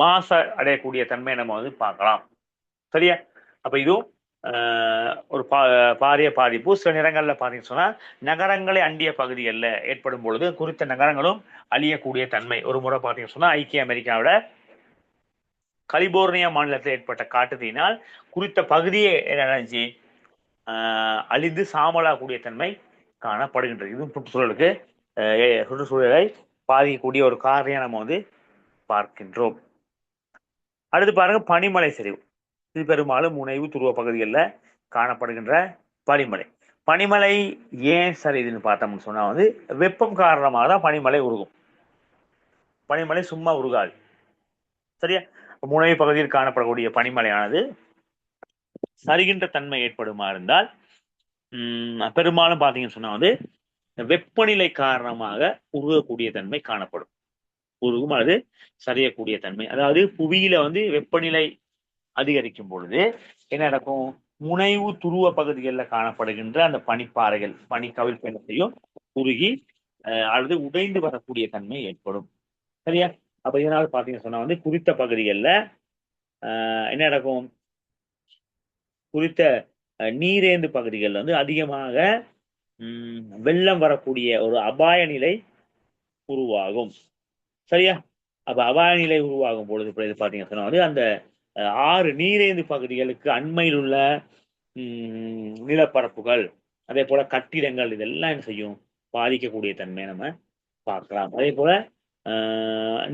மாச அடையக்கூடிய தன்மை நம்ம வந்து பார்க்கலாம். சரியா? அப்ப இதுவும் ஒரு பாரிய பாதிப்பு. சில நிறங்கள்ல பாத்தீங்கன்னு சொன்னா நகரங்களை அண்டிய பகுதிகளில் ஏற்படும் பொழுது குறித்த நகரங்களும் அழியக்கூடிய தன்மை. ஒரு முறை பாத்தீங்கன்னு சொன்னா ஐக்கிய அமெரிக்காவோட கலிபோர்னியா மாநிலத்தில் ஏற்பட்ட காட்டுத்தீயினால் குறித்த பகுதியே என்ன அழிந்து சாம்பலாகக்கூடிய தன்மை காணப்படுகின்றது. இதுவும் சுற்றுச்சூழலுக்கு சுற்றுச்சூழலை பாதிக்கக்கூடிய ஒரு காரியம் நம்ம வந்து பார்க்கின்றோம். அடுத்து பாருங்க பனிமலை சரிவு. இது பெரும்பாலும் முனைவு துருவ பகுதிகளில் காணப்படுகின்ற பனிமலை. பனிமலை ஏன் சரிதுன்னு பார்த்தோம்னு சொன்னா வந்து வெப்பம் காரணமாக தான் பனிமலை உருகும். பனிமலை சும்மா உருகாது. சரியா? முனைவு பகுதியில் காணப்படக்கூடிய பனிமலையானது சரிகின்ற தன்மை ஏற்படுமா இருந்தால் பெரும்பாலும் பார்த்தீங்கன்னு சொன்னா வந்து வெப்பநிலை காரணமாக உருகக்கூடிய தன்மை காணப்படும். உருகும் அல்லது சரியக்கூடிய தன்மை. அதாவது புவியில வந்து வெப்பநிலை அதிகரிக்கும் பொழுது என்ன நடக்கும்? முனைவு துருவ பகுதிகளில் காணப்படுகின்ற அந்த பனிப்பாறைகள் பனிக்கவிழ்ப்பு என்ன செய்யும்? உருகி அல்லது உடைந்து வரக்கூடிய தன்மை ஏற்படும். சரியா? அப்ப இதனால பாத்தீங்கன்னு சொன்னா வந்து குறித்த பகுதிகளில் என்ன நடக்கும்? குறித்த நீரேந்து பகுதிகளில் வந்து அதிகமாக வெள்ளம் வரக்கூடிய ஒரு அபாய நிலை உருவாகும். சரியா? அப்ப அபாய நிலை உருவாகும் பொழுது பாத்தீங்கன்னு சொன்னா வந்து அந்த 6 நீரேந்து பகுதிகளுக்கு அண்மையில் உள்ள நிலப்பரப்புகள் அதே போல கட்டிடங்கள் இதெல்லாம் என்ன செய்யும்? பாதிக்கக்கூடிய தன்மை நம்ம பார்க்கலாம். அதே போல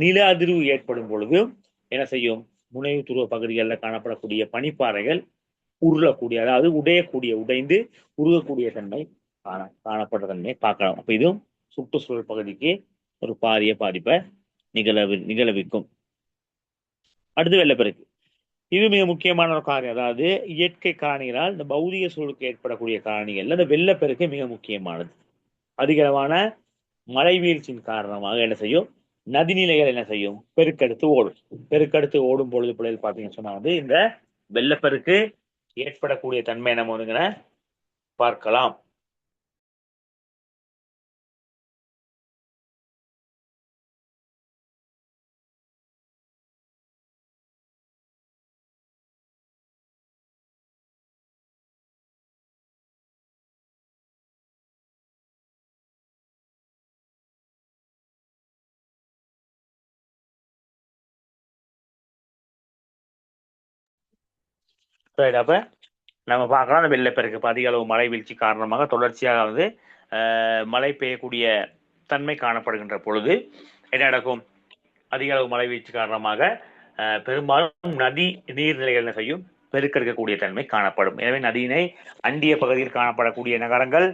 நில அதிர்வு ஏற்படும் பொழுது என்ன செய்யும்? முனைவு துருவ பகுதிகளில் காணப்படக்கூடிய பனிப்பாறைகள் உருளக்கூடிய, அதாவது உடைந்து உருகக்கூடிய தன்மை காணப்படுற தன்மை பார்க்கலாம். அப்ப இதுவும் சுற்றுச்சூழல் பகுதிக்கு ஒரு பாரிய பாதிப்பை நிகழவிக்கும். அடுத்து வெள்ளப்பெருக்கு. இது மிக முக்கியமான ஒரு காரணம். அதாவது இயற்கை காரணிகளால் இந்த பௌதிக சூழலுக்கு ஏற்படக்கூடிய காரணிகள் இந்த வெள்ளப்பெருக்கு மிக முக்கியமானது. அதிகளவான மழை வீழ்ச்சியின் காரணமாக என்ன செய்யும்? நதிநிலைகள் என்ன செய்யும்? பெருக்கெடுத்து ஓடும் பொழுது பிள்ளைகள் பார்த்தீங்கன்னு சொன்னா வந்து இந்த வெள்ளப்பெருக்கு ஏற்படக்கூடிய தன்மை நம்ம வந்துங்கிற பார்க்கலாம். அப்ப நம்ம பார்க்கலாம் அந்த வெள்ளப்பெருக்கு அதிக அளவு மழை வீழ்ச்சி காரணமாக தொடர்ச்சியாக வந்து மழை பெய்யக்கூடிய தன்மை காணப்படுகின்ற பொழுது என்ன நடக்கும்? அதிக அளவு மழை வீழ்ச்சி காரணமாக பெரும்பாலும் நதி நீர்நிலைகள் என்ன செய்யும்? பெருக்கெடுக்கக்கூடிய தன்மை காணப்படும். எனவே நதியினை அண்டிய பகுதியில் காணப்படக்கூடிய நகரங்கள்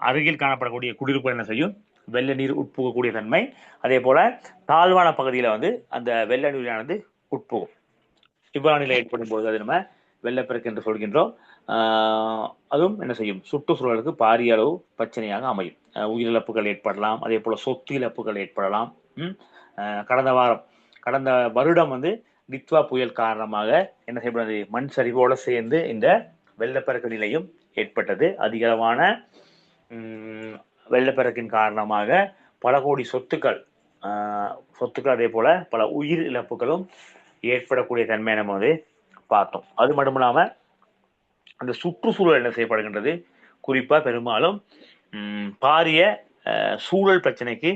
அருகில் காணப்படக்கூடிய குடியிருப்பு என்ன செய்யும்? வெள்ள நீர் உட்புகக்கூடிய தன்மை. அதே போல தாழ்வான பகுதியில வந்து அந்த வெள்ள நீரானது உட்புகும். இவ்வாறு நிலை ஏற்படும் போது அது நம்ம வெள்ளப்பெருக்கு என்று சொல்கின்றோம். அதுவும் என்ன செய்யும்? சுற்றுச்சூழலுக்கு பாரிய அளவு பிரச்சனையாக அமையும். உயிரிழப்புகள் ஏற்படலாம். அதே போல சொத்து இழப்புகள் ஏற்படலாம். கடந்த வருடம் வந்து டித்வா புயல் காரணமாக என்ன செய்யப்படுது? மண் சரிவோடு சேர்ந்து இந்த வெள்ளப்பெருக்கு நிலையும் ஏற்பட்டது. அதிகளவான வெள்ளப்பெருக்கின் காரணமாக பல கோடி சொத்துக்கள் அதே போல பல உயிர் இழப்புகளும் ஏற்படக்கூடிய தன்மை நம்ம வந்து பார்த்தோம். அது மட்டும் இல்லாம அந்த சுற்றுச்சூழல் என்ன செய்யப்படுகின்றது? குறிப்பா பெரும்பாலும் பாரிய சூழல் பிரச்சனைக்கு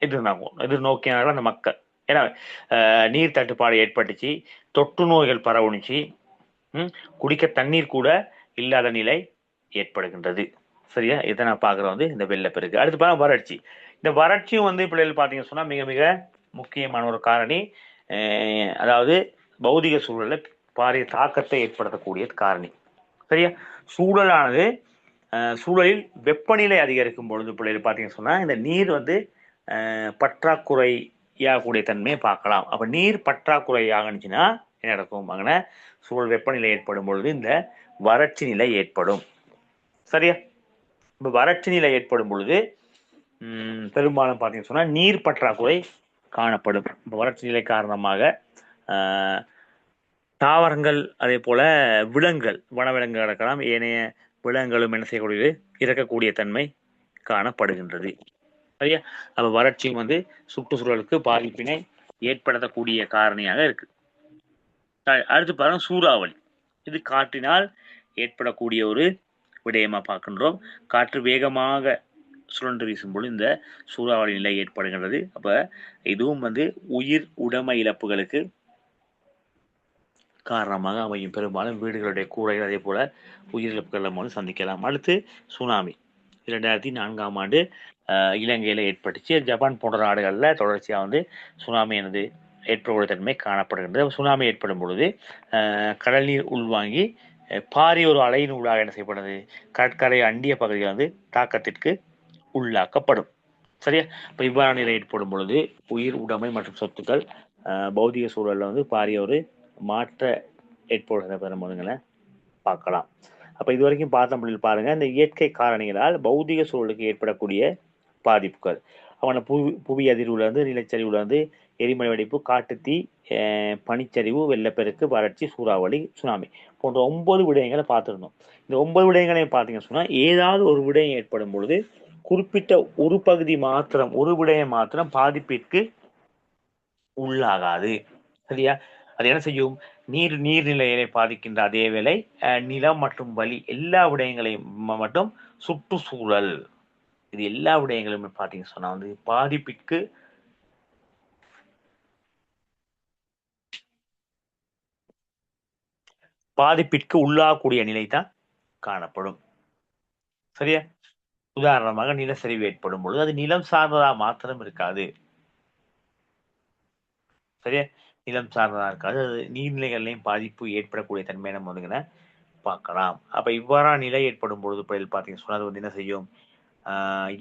எதிர்நோக்கினார்கள் அந்த மக்கள். ஏன்னா நீர் தட்டுப்பாடு ஏற்பட்டுச்சு, தொற்று நோய்கள் பரவுனுச்சு, குடிக்க தண்ணீர் கூட இல்லாத நிலை ஏற்படுகின்றது. சரியா? இதை நான் பார்க்குறோம் வந்து இந்த வெள்ளப்பெருக்கு. அடுத்து பாருங்க வறட்சி. இந்த வறட்சியும் வந்து பிள்ளைகள் பார்த்தீங்கன்னு சொன்னா மிக மிக முக்கியமான ஒரு காரணி. அதாவது பௌதிக சூழலில் பாரிய தாக்கத்தை ஏற்படுத்தக்கூடிய காரணி. சரியா? சூழலில் வெப்பநிலை அதிகரிக்கும் பொழுது பிள்ளைகள் பார்த்தீங்கன்னு சொன்னா இந்த நீர் வந்து பற்றாக்குறையாகக்கூடிய தன்மையை பார்க்கலாம். அப்ப நீர் பற்றாக்குறை ஆகணுச்சுன்னா என்ன நடக்கும்? அங்கே சூழல் வெப்பநிலை ஏற்படும் பொழுது இந்த வறட்சி நிலை ஏற்படும். சரியா? இப்ப வறட்சி நிலை ஏற்படும் பொழுது பெரும்பாலும் பார்த்தீங்கன்னு சொன்னா நீர் பற்றாக்குறை காணப்படும். இப்ப வறட்சி நிலை காரணமாக தாவரங்கள் அதே போல விலங்குகள், வனவிலங்குகள் இருக்கலாம், ஏனைய விலங்குகளும் என்ன செய்யக்கூடியது? இறக்கக்கூடிய தன்மை காணப்படுகின்றது. சரியா? அப்ப வறட்சியும் வந்து சுற்றுச்சூழலுக்கு பாதிப்பினை ஏற்படுத்தக்கூடிய காரணியாக இருக்கு. அடுத்து பாருங்க சூறாவளி. இது காற்றினால் ஏற்படக்கூடிய ஒரு விடயமா பார்க்கின்றோம். காற்று வேகமாக சுழன்று வீசும்போது இந்த சூறாவளி நிலை ஏற்படுகின்றது. அப்ப இதுவும் உயிர் உடைமை இழப்புகளுக்கு காரணமாக அமையும். பெரும்பாலும் வீடுகளுடைய கூரைகள் அதே போல உயிரிழப்புகள் நம்ம சந்திக்கலாம். அடுத்து சுனாமி 2004ஆம் ஆண்டு இலங்கையில ஏற்பட்டுச்சு. ஜப்பான் போன்ற நாடுகள்ல தொடர்ச்சியா சுனாமி ஏற்படக்கூடிய தன்மை காணப்படுகின்றது. சுனாமி ஏற்படும் பொழுது கடல் நீர் உள்வாங்கி பாரிய ஒரு அலையின் ஊடாக என்ன செய்யப்படுது, கடற்கரை அண்டிய பகுதிகள் தாக்கத்திற்கு உள்ளாக்கப்படும். சரியா? இப்ப இவ்வாறான நிலை ஏற்படும் பொழுது உயிர் உடைமை மற்றும் சொத்துக்கள் பௌதிக சூழல்ல பாரிய ஒரு மாற்ற ஏற்படுகிறத நம்ம பார்க்கலாம். அப்ப இது வரைக்கும் பார்த்த பாருங்க, இந்த இயற்கை காரணிகளால் பௌதிக சூழலுக்கு ஏற்படக்கூடிய பாதிப்புகள் அவன புவி அதிர்வுல நிலச்சரிவுல எரிமலை வெடிப்பு, காட்டுத்தீ, பனிச்சரிவு, வெள்ளப்பெருக்கு, வறட்சி, சூறாவளி, சுனாமி போன்ற 9 விடயங்களை பார்த்திருந்தோம். இந்த 9 விடயங்களையும் பார்த்தீங்கன்னு சொன்னா ஏதாவது ஒரு விடயம் ஏற்படும் பொழுது குறிப்பிட்ட ஒரு பகுதி மாத்திரம், ஒரு விடயம் மாத்திரம் பாதிப்பிற்கு உள்ளாகாது. சரியா? அது என்ன செய்யும்? நீர்நிலையை பாதிக்கின்ற அதே வேளை நிலம் மற்றும் வலி எல்லா விடயங்களையும் மட்டும் சுற்றுச்சூழல் இது எல்லா விடயங்களுமே பார்த்தீங்கன்னு சொன்னா பாதிப்பிற்கு உள்ளாகக்கூடிய நிலை தான் காணப்படும். சரியா? உதாரணமாக நிலச்சரிவு ஏற்படும் பொழுது அது நிலம் சார்ந்ததா மாத்திரம் இருக்காது. சரியா? நிலம் சார்ந்ததா இருக்காது, அது நீர்நிலைகள்லையும் பாதிப்பு ஏற்படக்கூடிய தன்மை நம்ம பார்க்கலாம். அப்ப இவ்வாறான நிலை ஏற்படும் பொழுது பார்த்தீங்கன்னு சொன்னா அது என்ன செய்யும்?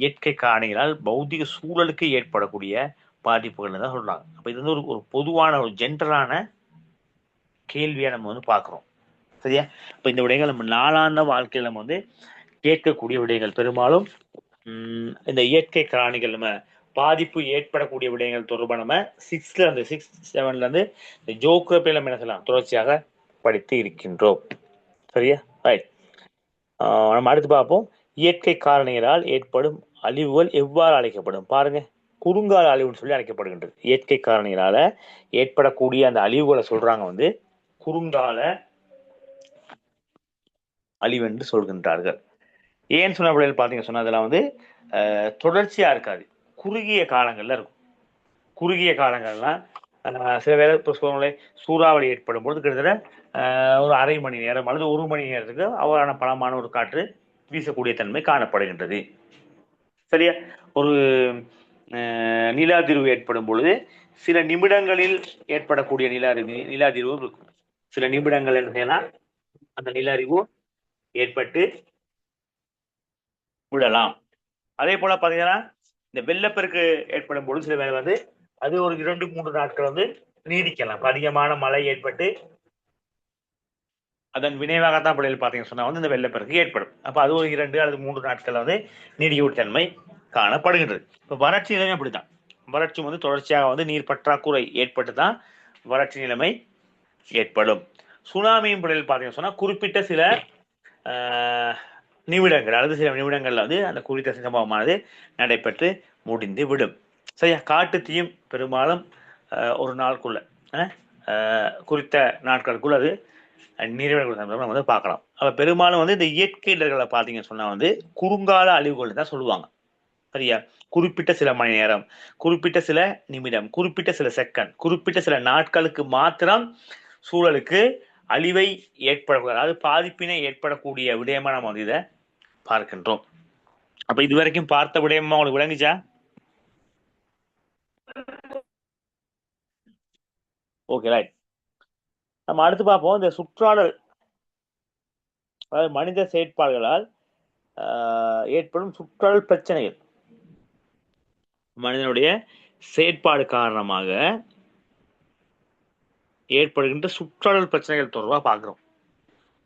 இயற்கை காரணிகளால் பௌதிக சூழலுக்கு ஏற்படக்கூடிய பாதிப்புகள் தான் சொல்றாங்க. அப்ப இது ஒரு பொதுவான ஒரு ஜென்ரலான கேள்வியா நம்ம பார்க்கிறோம். சரியா? இப்ப இந்த விடயங்கள் நம்ம நாளாந்த வாழ்க்கையில நம்ம கேட்கக்கூடிய விடயங்கள். பெரும்பாலும் இந்த இயற்கை காரணிகள் நம்ம பாதிப்பு ஏற்படக்கூடிய விடயங்கள் தொடர்பாக நம்ம 6th 7th இந்த ஜியோகிராபியில நம்ம என்ன செய்யலாம், தொடர்ச்சியாக படித்து இருக்கின்றோம். சரியா? ரைட். நம்ம அடுத்து பார்ப்போம், இயற்கை காரணிகளால் ஏற்படும் அழிவுகள் எவ்வாறு அழைக்கப்படும். பாருங்க, குறுங்கால அழிவுன்னு சொல்லி அழைக்கப்படுகின்றது. இயற்கை காரணிகளால ஏற்படக்கூடிய அந்த அழிவுகளை சொல்றாங்க குறுங்கால அழிவு என்று சொல்கின்றார்கள். ஏன்னு சொன்ன பார்த்தீங்க சொன்னா அதெல்லாம் தொடர்ச்சியா இருக்காது, குறுகிய காலங்கள்ல இருக்கும். குறுகிய காலங்கள்லாம் சில வேலை சூறாவளி ஏற்படும் பொழுது கிட்டத்தட்ட ஒரு அரை மணி நேரம் அல்லது 1 மணி நேரத்துக்கு அவ்வாறான பலமான ஒரு காற்று வீசக்கூடிய தன்மை காணப்படுகின்றது. சரியா? ஒரு நில அதிர்வு ஏற்படும் பொழுது சில நிமிடங்களில் ஏற்படக்கூடிய நில அதிர்வு இருக்கும். சில நிமிடங்கள் என்ன செய்யலாம், அந்த நில அறிவு ஏற்பட்டு விடலாம். அதே போல பாத்தீங்கன்னா இந்த வெள்ளப்பெருக்கு ஏற்படும் பொழுது சில வேலை அது ஒரு 2-3 நாட்கள் நீடிக்கலாம். அதிகமான மழை ஏற்பட்டு அதன் வினைவாகத்தான் பிள்ளைகள் பார்த்தீங்கன்னு சொன்னா இந்த வெள்ளப்பெருக்கு ஏற்படும். அப்ப அது ஒரு 2 அல்லது 3 நாட்கள் நீடிக்கும் தன்மை காணப்படுகின்றது. இப்ப வறட்சி நிலைமை அப்படித்தான். வறட்சி தொடர்ச்சியாக நீர் பற்றாக்குறை ஏற்பட்டு தான் வறட்சி நிலைமை ஏற்படும். சுனாமியும் பிள்ளைகள் பார்த்தீங்கன்னு சொன்னா குறிப்பிட்ட சில நிமிடங்கள் அல்லது சில நிமிடங்கள்ல அந்த குறித்த சம்பவமானது நடைபெற்று முடிந்து விடும். சரியா? காட்டு தீயும் பெரும்பாலும் ஒரு நாளுக்குள்ள குறித்த நாட்களுக்குள்ள அது நிறைவேற பார்க்கலாம். அப்ப பெரும்பாலும் இந்த இயற்கை இடர்களை பார்த்தீங்கன்னு சொன்னா குறுங்கால அழிவுகள் தான் சொல்லுவாங்க. சரியா? குறிப்பிட்ட சில மணி நேரம், குறிப்பிட்ட சில நிமிடம், குறிப்பிட்ட சில செகண்ட், குறிப்பிட்ட சில நாட்களுக்கு மாத்திரம் சூழலுக்கு அழிவை ஏற்படக்கூடிய, அதாவது பாதிப்பினை ஏற்படக்கூடிய விடயமா நம்ம இதை பார்க்கின்றோம். அப்ப இதுவரைக்கும் பார்த்த விடயமா உங்களுக்கு விளங்குச்சா? Okay, right. நம்ம அடுத்து பார்ப்போம், இந்த சுற்றாடல் அதாவது மனித செயற்பாடுகளால் ஏற்படும் சுற்றாடல் பிரச்சனைகள். மனிதனுடைய செயற்பாடு காரணமாக ஏற்படுகின்ற சுற்றாடல் பிரச்சனைகள் தொடர்பாக பார்க்கிறோம்.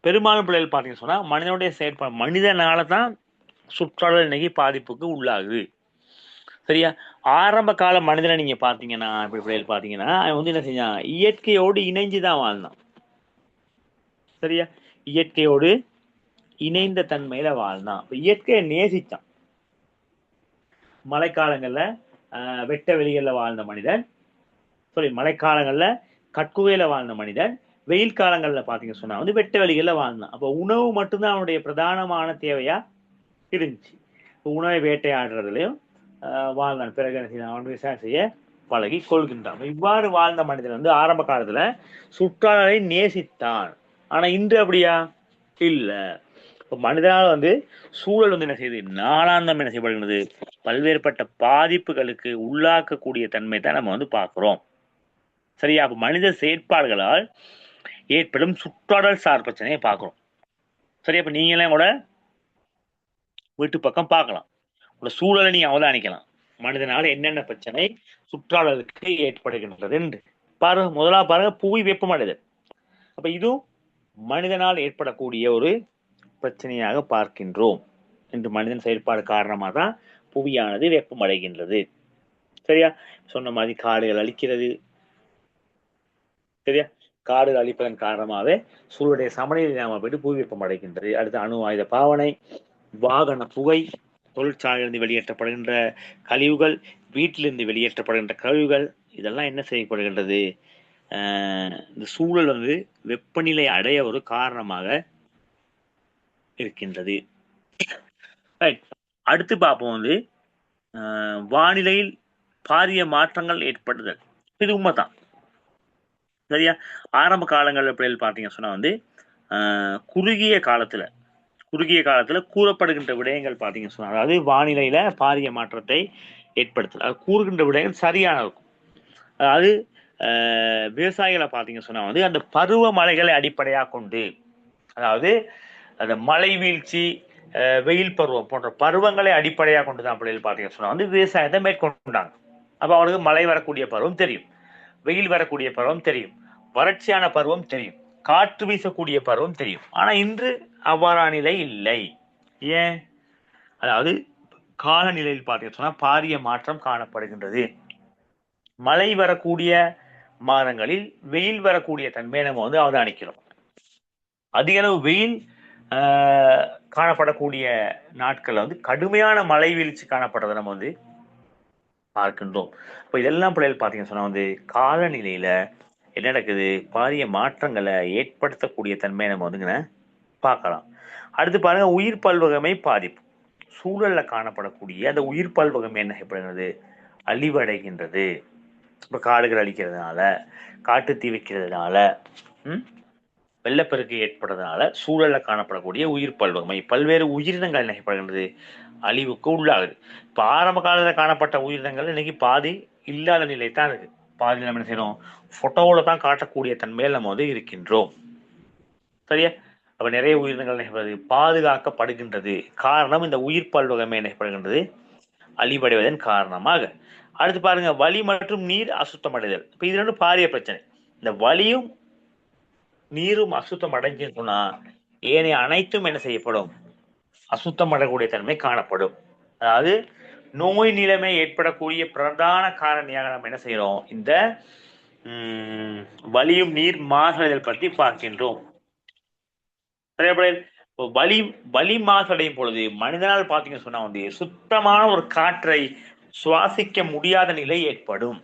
பெரும்பாலும் பிள்ளைகள் பார்த்தீங்கன்னு சொன்னா மனிதனுடைய செயற்பாடு, மனிதனால தான் சுற்றாடல் இன்னைக்கு பாதிப்புக்கு உள்ளாகுது. சரியா? ஆரம்ப கால மனிதனை நீங்க பாத்தீங்கன்னா பிள்ளைகள் பாத்தீங்கன்னா அவன் என்ன செஞ்சான், இயற்கையோடு இணைஞ்சுதான் வாழ்ந்தான். சரியா? இயற்கையோடு இணைந்த தன்மையில வாழ்ந்தான். இயற்கையை நேசித்தான். மழைக்காலங்கள்ல வெட்ட வெளிகள்ல வாழ்ந்த மனிதன், மழைக்காலங்கள்ல கட்குகையில வாழ்ந்த மனிதன் வெயில் காலங்கள்ல பாத்தீங்க சொன்னா வந்து வெட்ட வெளிகள்ல வாழ்ந்தான். அப்ப உணவு மட்டும்தான் அவனுடைய பிரதானமான தேவையா இருந்துச்சு. உணவை வேட்டையாடுறதுலயும் வாழ்ந்தான். பிறகு என்ன செய்தான்? அவன் விவசாயம் செய்ய பழகி கொள்கின்றான். இவ்வாறு வாழ்ந்த மனிதன் வந்து ஆரம்ப காலத்துல சுற்றாடலை நேசித்தான். ஆனா இன்று அப்படியா இல்ல. இப்ப மனிதனால் வந்து சூழல் வந்து என்ன செய்யுது? நாளாந்தம் என்ன செய்யப்படுகிறது? பல்வேறுபட்ட பாதிப்புகளுக்கு உள்ளாக்கக்கூடிய தன்மை தான் நம்ம வந்து பார்க்கிறோம். சரியா? அப்ப மனித செயற்பாடுகளால் ஏற்படும் சுற்றாடல் சார் பிரச்சனையை பார்க்கிறோம். சரியா? அப்ப நீங்களாம் கூட வீட்டு பக்கம் பார்க்கலாம். உங்களோட சூழலை நீங்க அவதானிக்கலாம். மனிதனால என்னென்ன பிரச்சனை சுற்றாடலுக்கு ஏற்படுகின்றது என்று பாருங்க. முதலாவது பாருங்க, புவி வெப்பமடைதல். அப்ப இதுவும் மனிதனால் ஏற்படக்கூடிய ஒரு பிரச்சனையாக பார்க்கின்றோம். இன்று மனிதன் செயல்பாடு காரணமாக தான் புவியானது வெப்பமடைகின்றது. சரியா? சொன்ன மாதிரி காடுகள் அழிக்கிறது. சரியா? காடுகள் அழிப்பதன் காரணமாகவே சூழலுடைய சமநிலை நாம போயிட்டு புவி வெப்பமடைகின்றது. அடுத்து அணு ஆயுத பாவனை, வாகன புகை, தொழிற்சாலையிலிருந்து வெளியேற்றப்படுகின்ற கழிவுகள், வீட்டிலிருந்து வெளியேற்றப்படுகின்ற கழிவுகள், இதெல்லாம் என்ன செய்யப்படுகின்றது? இந்த சூழல் வந்து வெப்பநிலை அடைய ஒரு காரணமாக இருக்கின்றது. அடுத்து பார்ப்போம் வந்து வானிலையில் பாரிய மாற்றங்கள் ஏற்படுதல். இது உண்மைதான். சரியா? ஆரம்ப காலங்களில் பிள்ளைகள் பார்த்தீங்க சொன்னா வந்து குறுகிய காலத்துல கூறப்படுகின்ற விடயங்கள் பார்த்தீங்க சொன்னா, அதாவது வானிலையில பாரிய மாற்றத்தை ஏற்படுத்தல், அது கூறுகின்ற விடயங்கள் சரியான இருக்கும். அதாவது விவசாயிகளை பார்த்தீங்க சொன்னா வந்து அந்த பருவ மழைகளை அடிப்படையாக கொண்டு, அதாவது அந்த மழை வீழ்ச்சி, வெயில் பருவம் போன்ற பருவங்களை அடிப்படையாக கொண்டுதான் பிள்ளைகள் பார்த்தீங்க சொன்னா வந்து விவசாயத்தை மேற்கொண்டாங்க. அப்ப அவனுக்கு மழை வரக்கூடிய பருவம் தெரியும், வெயில் வரக்கூடிய பருவம் தெரியும், வறட்சியான பருவம் தெரியும், காற்று வீசக்கூடிய பருவம் தெரியும். ஆனா இன்று அவ்வாறான நிலை இல்லை. ஏன்? அதாவது காலநிலையில் பார்த்தீங்க சொன்னா பாரிய மாற்றம் காணப்படுகின்றது. மழை வரக்கூடிய மாதங்களில் வெயில் வரக்கூடிய தன்மையை நம்ம வந்து அவதானிக்கிறோம். அதிக அளவு வெயில் காணப்படக்கூடிய நாட்கள்ல வந்து கடுமையான மழை வீழ்ச்சி காணப்படுறதை நம்ம வந்து பார்க்கின்றோம். இப்போ இதெல்லாம் பிள்ளைகள் பார்த்தீங்கன்னு சொன்னா வந்து காலநிலையில என்ன நடக்குது? பாரிய மாற்றங்களை ஏற்படுத்தக்கூடிய தன்மையை நம்ம வந்துங்க பார்க்கலாம். அடுத்து பாருங்க, உயிர் பல்வகமை பாதிப்பு. சூழல்ல காணப்படக்கூடிய அந்த உயிர் பல்வகமை என்ன செய்யப்படுகிறது? அழிவடைகின்றது. இப்ப காடுகள் அழிக்கிறதுனால, காட்டு தீ வைக்கிறதுனால, வெள்ளப்பெருக்கு ஏற்படுறதுனால சூழல்ல காணப்படக்கூடிய உயிர் பல்வகமை, பல்வேறு உயிரினங்கள் என்ன செய்யப்படுகின்றது? அழிவுக்கு உள்ளாகுது. இப்ப ஆரம்ப காலத்துல காணப்பட்ட உயிரினங்கள் இன்னைக்கு பாதி இல்லாத நிலை தான் இருக்கு. பாதி நம்ம என்ன செய்யறோம்? போட்டோல தான் காட்டக்கூடிய தன்மையில் நம்ம வந்து இருக்கின்றோம். சரியா? அப்ப நிறைய உயிரினங்கள் என்ன பாதுகாக்கப்படுகின்றது. காரணம் இந்த உயிர் பல்வகமை என்ன செய்யப்படுகின்றது? அழிவடைவதன் காரணமாக. அடுத்து பாருங்க, வளி மற்றும் நீர் அசுத்தமடைதல். இப்ப இது ரெண்டு பாரிய பிரச்சனை. இந்த வளியும் நீரும் அசுத்தம் அடைஞ்சுன்னு சொன்னா ஏனைய அனைத்தும் என்ன செய்யப்படும்? அசுத்தம் அடையக்கூடிய தன்மை காணப்படும். அதாவது நோய் நிலைமை ஏற்படக்கூடிய பிரதான காரணியாக நம்ம என்ன செய்யறோம்? இந்த வளியும் நீர் மாசடைதல் பற்றி பார்க்கின்றோம். வளி மாசடையும் பொழுது மனிதனால் பார்த்தீங்கன்னு சொன்னா வந்து சுத்தமான ஒரு காற்றை சுவாசிக்க முடியாத நிலை ஏற்படும்.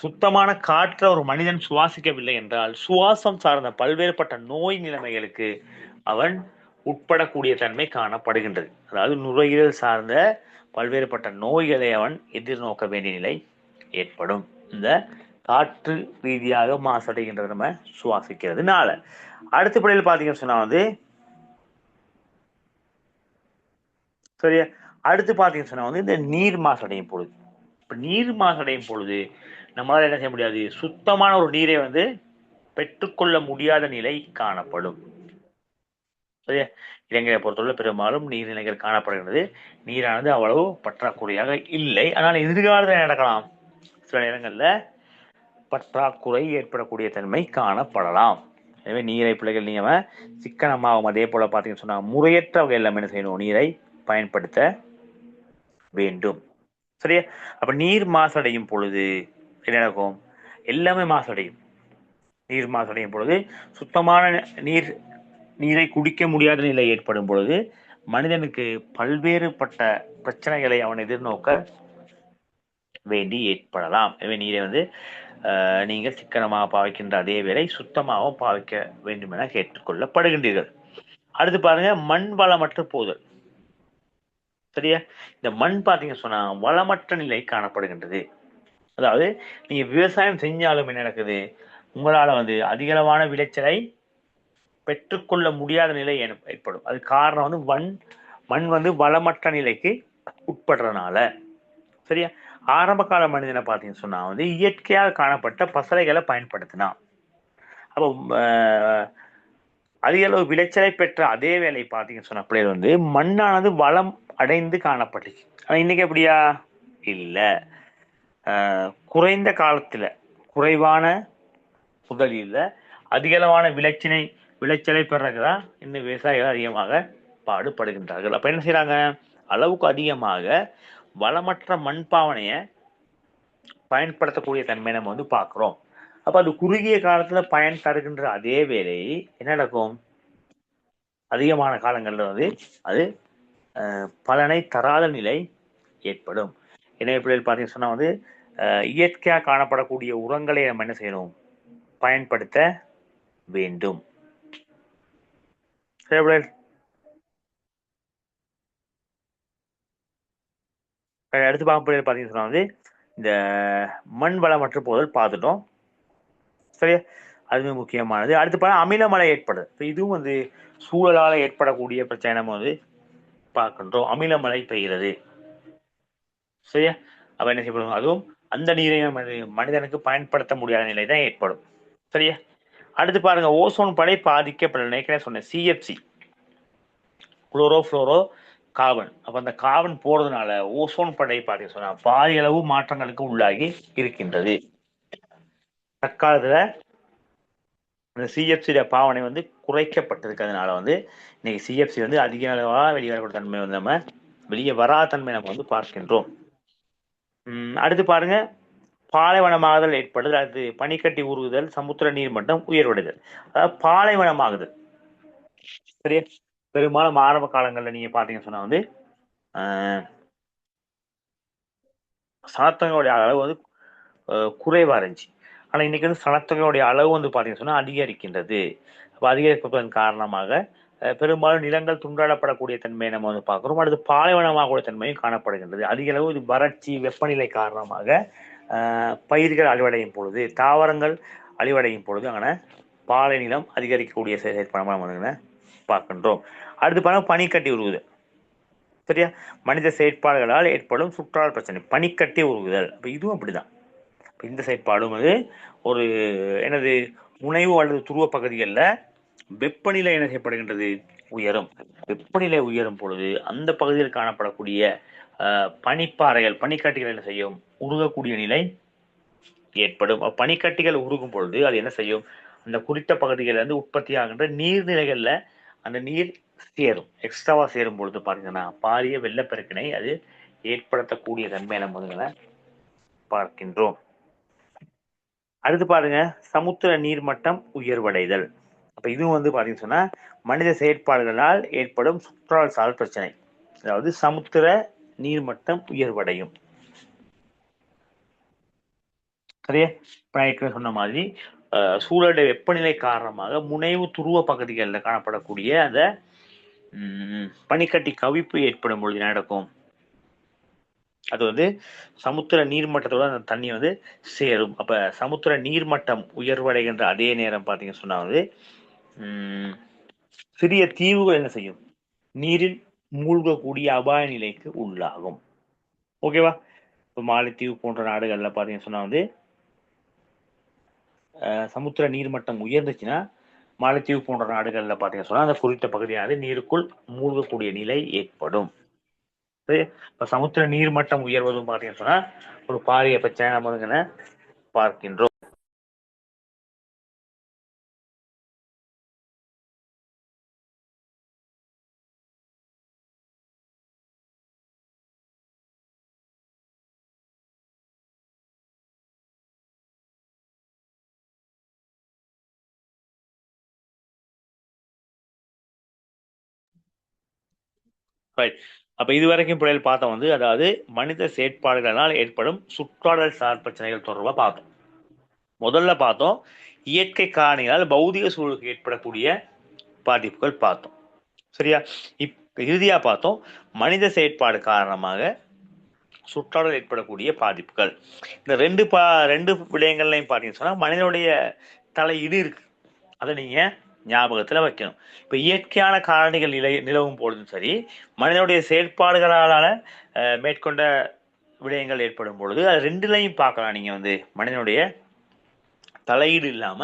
சுத்தமான காற்றை ஒரு மனிதன் சுவாசிக்கவில்லை என்றால் சுவாசம் சார்ந்த பல்வேறுபட்ட நோய் நிலைமைகளுக்கு அவன் உட்படக்கூடிய தன்மை காணப்படுகின்றது. அதாவது நுரையீரல் சார்ந்த பல்வேறுபட்ட நோய்களை அவன் எதிர்நோக்க வேண்டிய நிலை ஏற்படும். இந்த காற்று ரீதியாக மாசடைகின்றது நம்ம சுவாசிக்கிறதுனால. அடுத்த படையில் பார்த்தீங்கன்னு சொன்னா வந்து சரியா, அடுத்து பார்த்தீங்கன்னு சொன்னா வந்து இந்த நீர் மாசடையும் பொழுது, இப்ப நீர் மாசடையும் பொழுது நம்மளால என்ன செய்ய முடியாது? சுத்தமான ஒரு நீரை வந்து பெற்றுக்கொள்ள முடியாத நிலை காணப்படும். சரியா? இலங்கையை பொறுத்தவரை பெரும்பாலும் நீர்நிலைகள் காணப்படுகிறது. நீரானது அவ்வளவு பற்றாக்குறையாக இல்லை. ஆனால் எதிர்காலத்தில் நடக்கலாம், சில நேரங்கள்ல பற்றாக்குறை ஏற்படக்கூடிய தன்மை காணப்படலாம். எனவே நீரை பிள்ளைகள் நீங்க சிக்கனமாகும். அதே போல பார்த்தீங்கன்னு சொன்னா முறையற்ற வகையில் என்ன செய்யணும்? நீரை பயன்படுத்த வேண்டும். சரியா? அப்ப நீர் மாசடையும் பொழுது என்ன நடக்கும்? எல்லாமே மாசடையும். நீர் மாசடையும் பொழுது சுத்தமான நீரை குடிக்க முடியாத நிலை ஏற்படும் பொழுது மனிதனுக்கு பல்வேறுபட்ட பிரச்சனைகளை அவன் எதிர்நோக்க வேண்டி ஏற்படலாம். எனவே நீரை வந்து நீங்கள் சிக்கனமாக பாவிக்கின்ற அதே வேளை சுத்தமாகவும் பாவிக்க வேண்டும் என கேட்டுக்கொள்ளப்படுகின்றீர்கள். அடுத்து பாருங்க, மண் வளமற்ற போதல். சரியா? இந்த மண் பார்த்தீங்க சொன்னா வளமற்ற நிலை காணப்படுகின்றது. அதாவது நீங்க விவசாயம் செஞ்சாலும் என்ன நடக்குது, உங்களால அதிகளவான விளைச்சலை பெற்றுக்கொள்ள முடியாத நிலை ஏற்படும். அது காரணம் மண் வளமற்ற நிலைக்கு உட்படுறதுனால. சரியா? ஆரம்ப கால மனிதனை பார்த்தீங்கன்னு சொன்னா இயற்கையாக காணப்பட்ட பசலைகளை பயன்படுத்தினான். அப்போ அதிக அளவு விளைச்சலை பெற்ற அதே வேலை பார்த்தீங்கன்னு சொன்ன பிள்ளைகள் மண்ணானது வளம் அடைந்து காணப்பட்டுச்சு. ஆனா இன்னைக்கு எப்படியா இல்ல, குறைந்த காலத்துல குறைவான முதலீடுல அதிகளவான விளைச்சலை பெறதான் இந்த விவசாயிகள் அதிகமாக பாடுபடுகின்றார்கள். அப்ப என்ன செய்யறாங்க, அளவுக்கு அதிகமாக வளமற்ற மண் பாவனைய பயன்படுத்தக்கூடிய தன்மை நம்ம பார்க்கிறோம். அப்ப அது குறுகிய காலத்துல பயன் தருகின்ற அதே வேலை என்ன நடக்கும், அதிகமான காலங்கள்ல அது பலனை தராத நிலை ஏற்படும். எனவே பிள்ளைகள் பார்த்தீங்கன்னு சொன்னா இயற்கையாக காணப்படக்கூடிய உரங்களை நம்ம என்ன செய்யணும், பயன்படுத்த வேண்டும். சரி பிள்ளைகள், அடுத்து பார்க்க பிள்ளைகள் பார்த்தீங்கன்னு சொன்னா இந்த மண் வளமற்ற போதல் பார்த்துட்டோம். சரியா? அதுவே முக்கியமானது. அடுத்து பார்த்தா அமிலமழை ஏற்படுது. இப்போ இதுவும் சூழலால் ஏற்படக்கூடிய பிரச்சனை நம்ம பார்க்கின்றோம். அமிலமழை பெய்கிறது. சரியா? அப்ப என்ன செய்யப்படும், அதுவும் அந்த நீரை மனிதனுக்கு பயன்படுத்த முடியாத நிலை தான் ஏற்படும். சரியா? அடுத்து பாருங்க, ஓசோன் படை பாதிக்கப்படல. ஏற்கனவே சொன்னேன், சிஎஃப்சி, குளோரோ புளோரோ கார்பன். அப்ப அந்த கார்பன் போறதுனால ஓசோன் படை பார்த்தீங்க சொன்னா பாதி அளவு மாற்றங்களுக்கு உள்ளாகி இருக்கின்றது. தற்காலத்துல இந்த சிஎஃப்சி பாவனை குறைக்கப்பட்டிருக்கிறதுனால இன்னைக்கு சிஎஃப்சி அதிக அளவா வெளிவரக்கூடிய தன்மை நம்ம வெளியே வராத தன்மை நம்ம பார்க்கின்றோம். அடுத்து பாருங்க, பாலைவனமாகுதல் ஏற்படுதல். அடுத்து பனிக்கட்டி உருகுதல், சமுத்திர நீர் மட்டம் உயர்வடைதல். அதாவது பாலைவனமாகுதல். சரியா? பெரும்பாலும் ஆரம்ப காலங்கள்ல நீங்க பாத்தீங்கன்னு சொன்னா சனத்தொகையுடைய அளவு குறைவா இருந்துச்சு. ஆனா இன்னைக்கு சனத்தொகையுடைய அளவு பாத்தீங்கன்னு சொன்னா அதிகரிக்கின்றது. அப்ப அதிகரிப்பதன் காரணமாக பெரும்பாலும் நிலங்கள் துண்டாடப்படக்கூடிய தன்மையை நம்ம பார்க்கிறோம். அடுத்து பாலைவனமாகக்கூடிய தன்மையும் காணப்படுகின்றது. அதிக அளவு இது வறட்சி, வெப்பநிலை காரணமாக பயிர்கள் அழிவடையும் பொழுது, தாவரங்கள் அழிவடையும் பொழுது அங்கே பாலை நிலம் அதிகரிக்கக்கூடிய செயற்பாடு நம்ம பார்க்கின்றோம். அடுத்து பாருங்க, பனிக்கட்டி உருகுதல். சரியா? மனித செயற்பாடுகளால் ஏற்படும் சுற்றாடல் பிரச்சனை, பனிக்கட்டி உருகுதல். அப்ப இதுவும் அப்படிதான். இந்த செயற்பாடும் ஒரு எனது முனைவு அல்லது துருவ பகுதிகளில் வெப்பநிலை என்ன செய்யப்படுகின்றது, உயரும். வெப்பநிலை உயரும் பொழுது அந்த பகுதியில் காணப்படக்கூடிய பனிப்பாறைகள், பனிக்கட்டிகள் என்ன செய்யும், உருகக்கூடிய நிலை ஏற்படும். பனிக்கட்டிகள் உருகும் பொழுது அது என்ன செய்யும், அந்த குறித்த பகுதிகளில் உற்பத்தி ஆகின்ற நீர்நிலைகள்ல அந்த நீர் சேரும். எக்ஸ்ட்ராவா சேரும் பொழுது பாத்தீங்கன்னா பாரிய வெள்ளப்பெருக்கினை அது ஏற்படுத்தக்கூடிய தன்மை நம்ம பார்க்கின்றோம். அடுத்து பாருங்க, சமுத்திர நீர்மட்டம் உயர்வடைதல். அப்ப இதுவும் பாத்தீங்கன்னு சொன்னா மனித செயற்பாடுகளால் ஏற்படும் சுற்றாடல் சார் பிரச்சனை. அதாவது சமுத்திர நீர்மட்டம் உயர்வடையும். சரியா? சொன்ன மாதிரி சூழலுடைய வெப்பநிலை காரணமாக முனைவு துருவ பகுதிகளில் காணப்படக்கூடிய அந்த பனிக்கட்டி கவிப்பு ஏற்படும் பொழுது நடக்கும், அது சமுத்திர நீர்மட்டத்தோட அந்த தண்ணி சேரும். அப்ப சமுத்திர நீர்மட்டம் உயர்வடைகின்ற அதே நேரம் பாத்தீங்கன்னு சொன்னா சிறிய தீவுகள் என்ன செய்யும், நீரில் மூழ்கக்கூடிய அபாய நிலைக்கு உள்ளாகும். ஓகேவா? இப்போ மாலைத்தீவு போன்ற நாடுகள்ல பாத்தீங்கன்னு சொன்னா சமுத்திர நீர்மட்டம் உயர்ந்துச்சுன்னா மாலைத்தீவு போன்ற நாடுகள்ல பாத்தீங்கன்னு சொன்னா அந்த குறித்த பகுதியானது நீருக்குள் மூழ்கக்கூடிய நிலை ஏற்படும். இப்ப சமுத்திர நீர்மட்டம் உயர்வதும் பாத்தீங்கன்னு சொன்னா ஒரு பாரிய பிரச்சனை நம்ம பார்க்கின்றோம். அப்ப இதுவரைக்கும் புயல் பார்த்தோம் அதாவது மனித செயற்பாடுகளால் ஏற்படும் சுற்றாடல் சார் பிரச்சனைகள் தொடர்பா பார்த்தோம். முதல்ல பார்த்தோம் இயற்கை காரணிகளால் பௌதிக சூழலுக்கு ஏற்படக்கூடிய பாதிப்புகள் பார்த்தோம். சரியா? இறுதியா பார்த்தோம் மனித செயற்பாடு காரணமாக சுற்றாடல் ஏற்படக்கூடிய பாதிப்புகள். இந்த ரெண்டு விடயங்கள்லையும் பார்த்தீங்கன்னு சொன்னா மனிதனுடைய தலையீடு இருக்கு. அதை நீங்க ஞாபகத்துல வைக்கணும். இப்ப இயற்கையான காரணிகள் நிலவும் பொழுதும் சரி, மனிதனுடைய செயற்பாடுகளால மேற்கொண்ட விடயங்கள் ஏற்படும் பொழுது அது ரெண்டுலையும் பார்க்கலாம். நீங்க மனிதனுடைய தலையீடு இல்லாம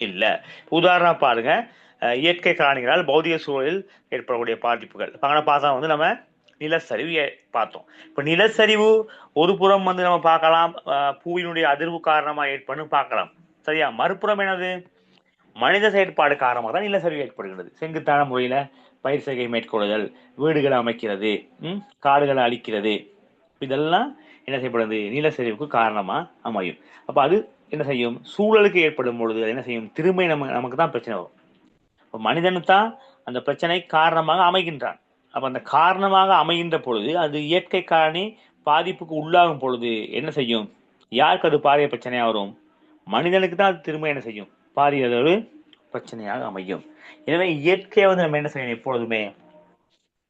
இல்ல. உதாரணம் பாருங்க, இயற்கை காரணிகளால் பௌதிக சூழலில் ஏற்படக்கூடிய பாதிப்புகள் பார்த்தா நம்ம நிலச்சரிவு பார்த்தோம். இப்ப நிலச்சரிவு ஒரு புறம் நம்ம பார்க்கலாம், பூவினுடைய அதிர்வு காரணமா ஏற்படும் பார்க்கலாம். சரியா? மறுபுறம் என்னது, மனித செயற்பாடு காரணமாக தான் நிலச்சரிவு ஏற்படுகிறது. செங்குத்தான முறையில பயிர் செய்கை மேற்கொள்ளுதல், வீடுகளை அமைக்கிறது, காடுகளை அழிக்கிறது, இதெல்லாம் என்ன செய்யப்படுது, நிலச்சரிவுக்கு காரணமா அமையும். அப்ப அது என்ன செய்யும், சூழலுக்கு ஏற்படும் பொழுது என்ன செய்யும், திரும்ப நமக்கு தான் பிரச்சனை வரும். மனிதனு தான் அந்த பிரச்சனை காரணமாக அமைகின்றான். அப்ப அந்த காரணமாக அமைகின்ற பொழுது அது இயற்கை காரணி பாதிப்புக்கு உள்ளாகும் பொழுது என்ன செய்யும், யாருக்கு அது பாரிய பிரச்சனையா வரும், மனிதனுக்கு தான் அது திரும்ப என்ன செய்யும், பாரிய ஒரு பிரச்சனையாக அமையும். எனவே இயற்கையை நம்ம என்ன செய்யணும், எப்பொழுதுமே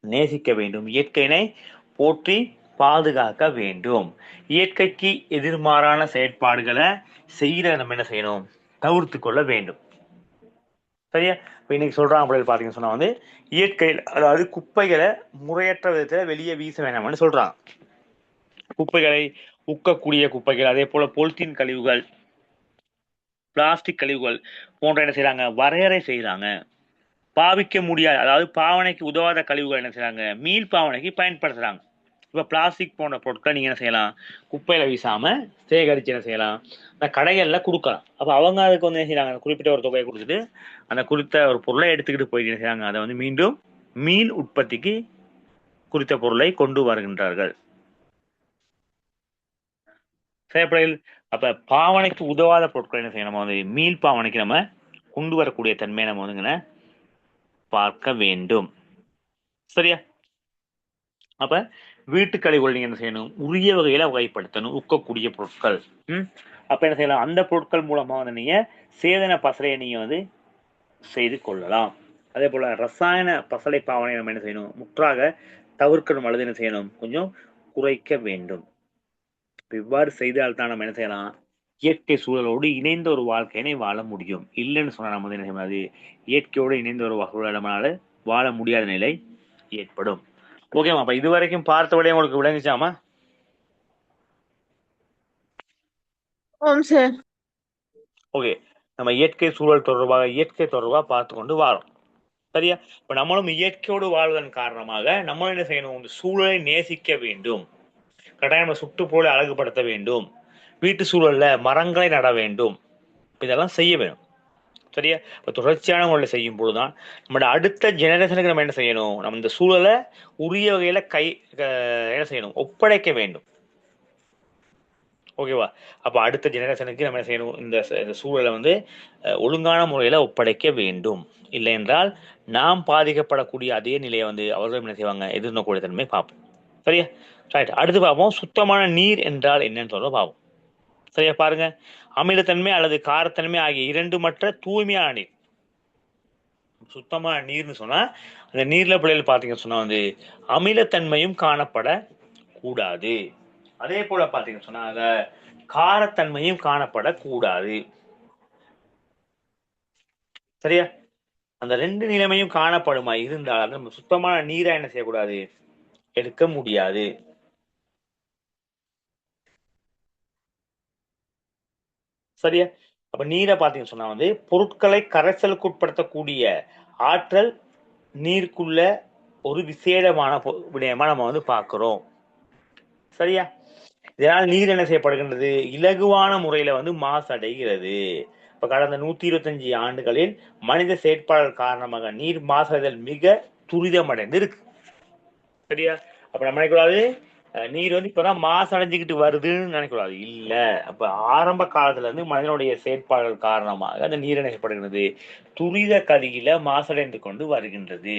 நேசிக்க வேண்டும், இயற்கையினை போற்றி பாதுகாக்க வேண்டும். இயற்கைக்கு எதிர்மாறான செயற்பாடுகளை செய்யற நம்ம என்ன செய்யணும், தவிர்த்து கொள்ள வேண்டும். சரியா? இப்போ இன்னைக்கு சொல்றாங்க அப்படின்னு பார்த்தீங்கன்னு சொன்னா இயற்கையில், அதாவது குப்பைகளை முறையற்ற விதத்துல வெளியே வீச வேணாம்னு சொல்றாங்க. குப்பைகளை, உக்கக்கூடிய குப்பைகள், அதே போல பொலித்தீன் கழிவுகள், பிளாஸ்டிக் கழிவுகள் போன்ற என்ன செய்யறாங்க, வரையறை செய்யறாங்க. பாவிக்க முடியாது, அதாவது பாவனைக்கு உதவாத கழிவுகள் என்ன செய்யறாங்க, மீள் பாவனைக்கு பயன்படுத்துறாங்க. இப்ப பிளாஸ்டிக் போன்ற பொருட்களை நீங்க என்ன செய்யலாம், குப்பையில வீசாம சேகரிச்சு என்ன செய்யலாம், அந்த கடைகள்ல கொடுக்கலாம். அப்ப அவங்க அதுக்கு என்ன செய்யறாங்க, குறிப்பிட்ட ஒரு தொகையை கொடுத்துட்டு அந்த குறித்த ஒரு பொருளை எடுத்துக்கிட்டு போயிட்டு என்ன செய்யறாங்க, அதை மீண்டும் மீள் உற்பத்திக்கு குறித்த பொருளை கொண்டு வருகின்றார்கள். செயற்படையில் அப்ப பாவனைக்கு உதவாத பொருட்கள் என்ன செய்யணும், நம்ம மீள் பாவனைக்கு நம்ம கொண்டு வரக்கூடிய தன்மையை நம்ம பார்க்க வேண்டும். சரியா? அப்ப வீட்டு கழிவுகள் நீங்க என்ன செய்யணும், உரிய வகையில வகைப்படுத்தணும். உக்கக்கூடிய பொருட்கள், அப்ப என்ன செய்யலாம், அந்த பொருட்கள் மூலமா நீங்க சேதன பசலையை நீங்க செய்து கொள்ளலாம். அதே போல ரசாயன பசலை பாவனை நம்ம என்ன செய்யணும், முற்றாக தவிர்க்கணும் அல்லது என்ன செய்யணும், கொஞ்சம் குறைக்க வேண்டும். இவ்வாறு செய்தால்தான் நம்ம என்ன செய்யலாம், இயற்கை சூழலோடு இணைந்த ஒரு வாழ்க்கையினை வாழ முடியும். இல்லைன்னு சொன்னா நம்ம என்ன செய்யணும், இயற்கையோடு இணைந்த ஒரு சூழல் நம்மளால வாழ முடியாத நிலை ஏற்படும். ஓகேமா? அப்ப இதுவரைக்கும் பார்த்த விட உங்களுக்கு விளங்குச்சாமா? ஓகே, நம்ம இயற்கை சூழல் தொடர்பாக பார்த்து கொண்டு வாரோம். சரியா? இப்ப நம்மளும் இயற்கையோடு வாழ்வதன் காரணமாக நம்ம என்ன செய்யணும், இந்த சூழலை நேசிக்க வேண்டும். கட்டாயம் சுற்றுப்புற அழகுபடுத்த வேண்டும், வீட்டு சூழல்ல மரங்களை நட வேண்டும், இதெல்லாம் செய்ய வேண்டும். சரியா? இப்ப தொடர்ச்சியான முறையில் செய்யும் பொழுதுதான் நம்மளோட அடுத்த ஜெனரேஷனுக்கு நம்ம என்ன செய்யணும், நம்ம இந்த சூழலை உரிய வகையில என்ன செய்யணும், ஒப்படைக்க வேண்டும். ஓகேவா? அப்ப அடுத்த ஜெனரேஷனுக்கு நம்ம என்ன செய்யணும், இந்த சூழலை ஒழுங்கான முறையில ஒப்படைக்க வேண்டும். இல்லை என்றால் நாம் பாதிக்கப்படக்கூடிய அதே நிலையை அவர்கள் என்ன செய்வாங்க, எதிர்நோக்கூடிய தன்மை பார்ப்போம். சரியா? ரைட். அடுத்து பார்ப்போம், சுத்தமான நீர் என்றால் என்னன்னு சொல்ல பார்ப்போம். சரியா? பாருங்க, அமிலத்தன்மை அல்லது காரத்தன்மை ஆகிய இரண்டு மற்ற தூய்மையான நீர். சுத்தமான நீர்னு சொன்னா அந்த நீர்ல பிள்ளைகள் பாத்தீங்கன்னு சொன்னா அமிலத்தன்மையும் காணப்பட கூடாது. அதே போல பாத்தீங்கன்னு சொன்னா அத காரத்தன்மையும் காணப்படக்கூடாது. சரியா? அந்த ரெண்டு நிலைமையும் காணப்படுமா இருந்தால் நம்ம சுத்தமான நீரை என்ன செய்யக்கூடாது, எடுக்க முடியாது. சரியா? அப்ப நீரை பாத்தீங்கன்னு சொன்னா பொருட்களை கரைசலுக்கு உட்படுத்தக்கூடிய ஆற்றல் நீருக்குள்ள ஒரு விசேடமான விடயமா நம்ம பார்க்கிறோம். சரியா? இதனால் நீர் என்ன செய்யப்படுகின்றது, இலகுவான முறையில மாசடைகிறது. இப்ப கடந்த 125 ஆண்டுகளில் மனித செயற்பாடு காரணமாக நீர் மாசடைதல் மிக துரிதமடைந்து இருக்கு. சரியா? அப்ப நம்ம நினைக்கூடாது நீர் இப்பதான் மாசடைஞ்சுக்கிட்டு வருதுன்னு நினைக்கூடாது. இல்ல, அப்ப ஆரம்ப காலத்துல இருந்து மனிதனுடைய செயற்பாடுகள் காரணமாக அந்த நீர் என்ன செய்யப்படுகிறது, துரித கதியில மாசடைந்து கொண்டு வருகின்றது.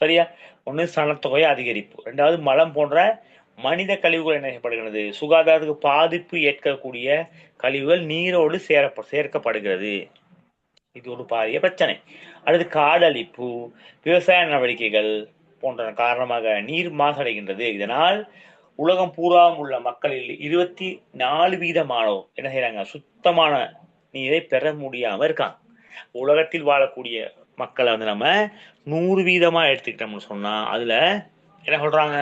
சரியா? ஒண்ணு சனத்தொகை அதிகரிப்பு, ரெண்டாவது மலம் போன்ற மனித கழிவுகள் என்ன செய்யப்படுகிறது? சுகாதாரத்துக்கு பாதிப்பு ஏற்கக்கூடிய கழிவுகள் நீரோடு சேர்க்கப்படுகிறது. இது ஒரு பாரிய பிரச்சனை. அடுத்து காடழிப்பு, விவசாய நடவடிக்கைகள் போன்ற காரணமாக நீர் மாசடைகின்றது. இதனால் உலகம் பூராவும் உள்ள மக்களில் 24% என்ன செய்யறாங்க? சுத்தமான நீரை பெற முடியாம இருக்காங்க. உலகத்தில் வாழக்கூடிய மக்களை வந்து நம்ம 100% எடுத்துக்கிட்டோம்னு சொன்னா அதுல என்ன சொல்றாங்க?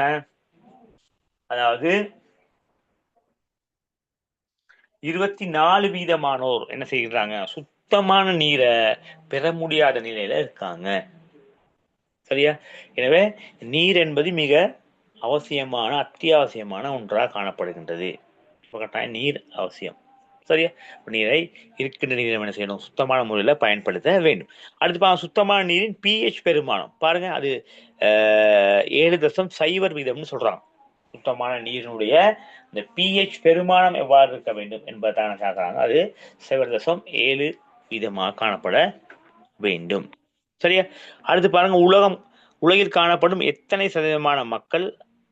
அதாவது 24% என்ன செய்கிறாங்க? சுத்தமான நீரை பெற முடியாத நிலையில இருக்காங்க. சரியா? எனவே நீர் என்பது மிக அவசியமான அத்தியாவசியமான ஒன்றாக காணப்படுகின்றது. கட்டாயம் நீர் அவசியம். சரியா? நீரை இருக்கின்ற நீரை என்ன செய்யணும்? சுத்தமான முறையில் பயன்படுத்த வேண்டும். அடுத்து சுத்தமான நீரின் pH பெருமானம் பாருங்க, அது 7.0 சொல்றாங்க. சுத்தமான நீரினுடைய இந்த pH பெருமானம் எவ்வாறு இருக்க வேண்டும் என்பதான கேட்கறாங்க. அது 7.7 காணப்பட வேண்டும். சரியா? அடுத்து பாருங்க, உலகில் காணப்படும் எத்தனை சதவீதமான மக்கள்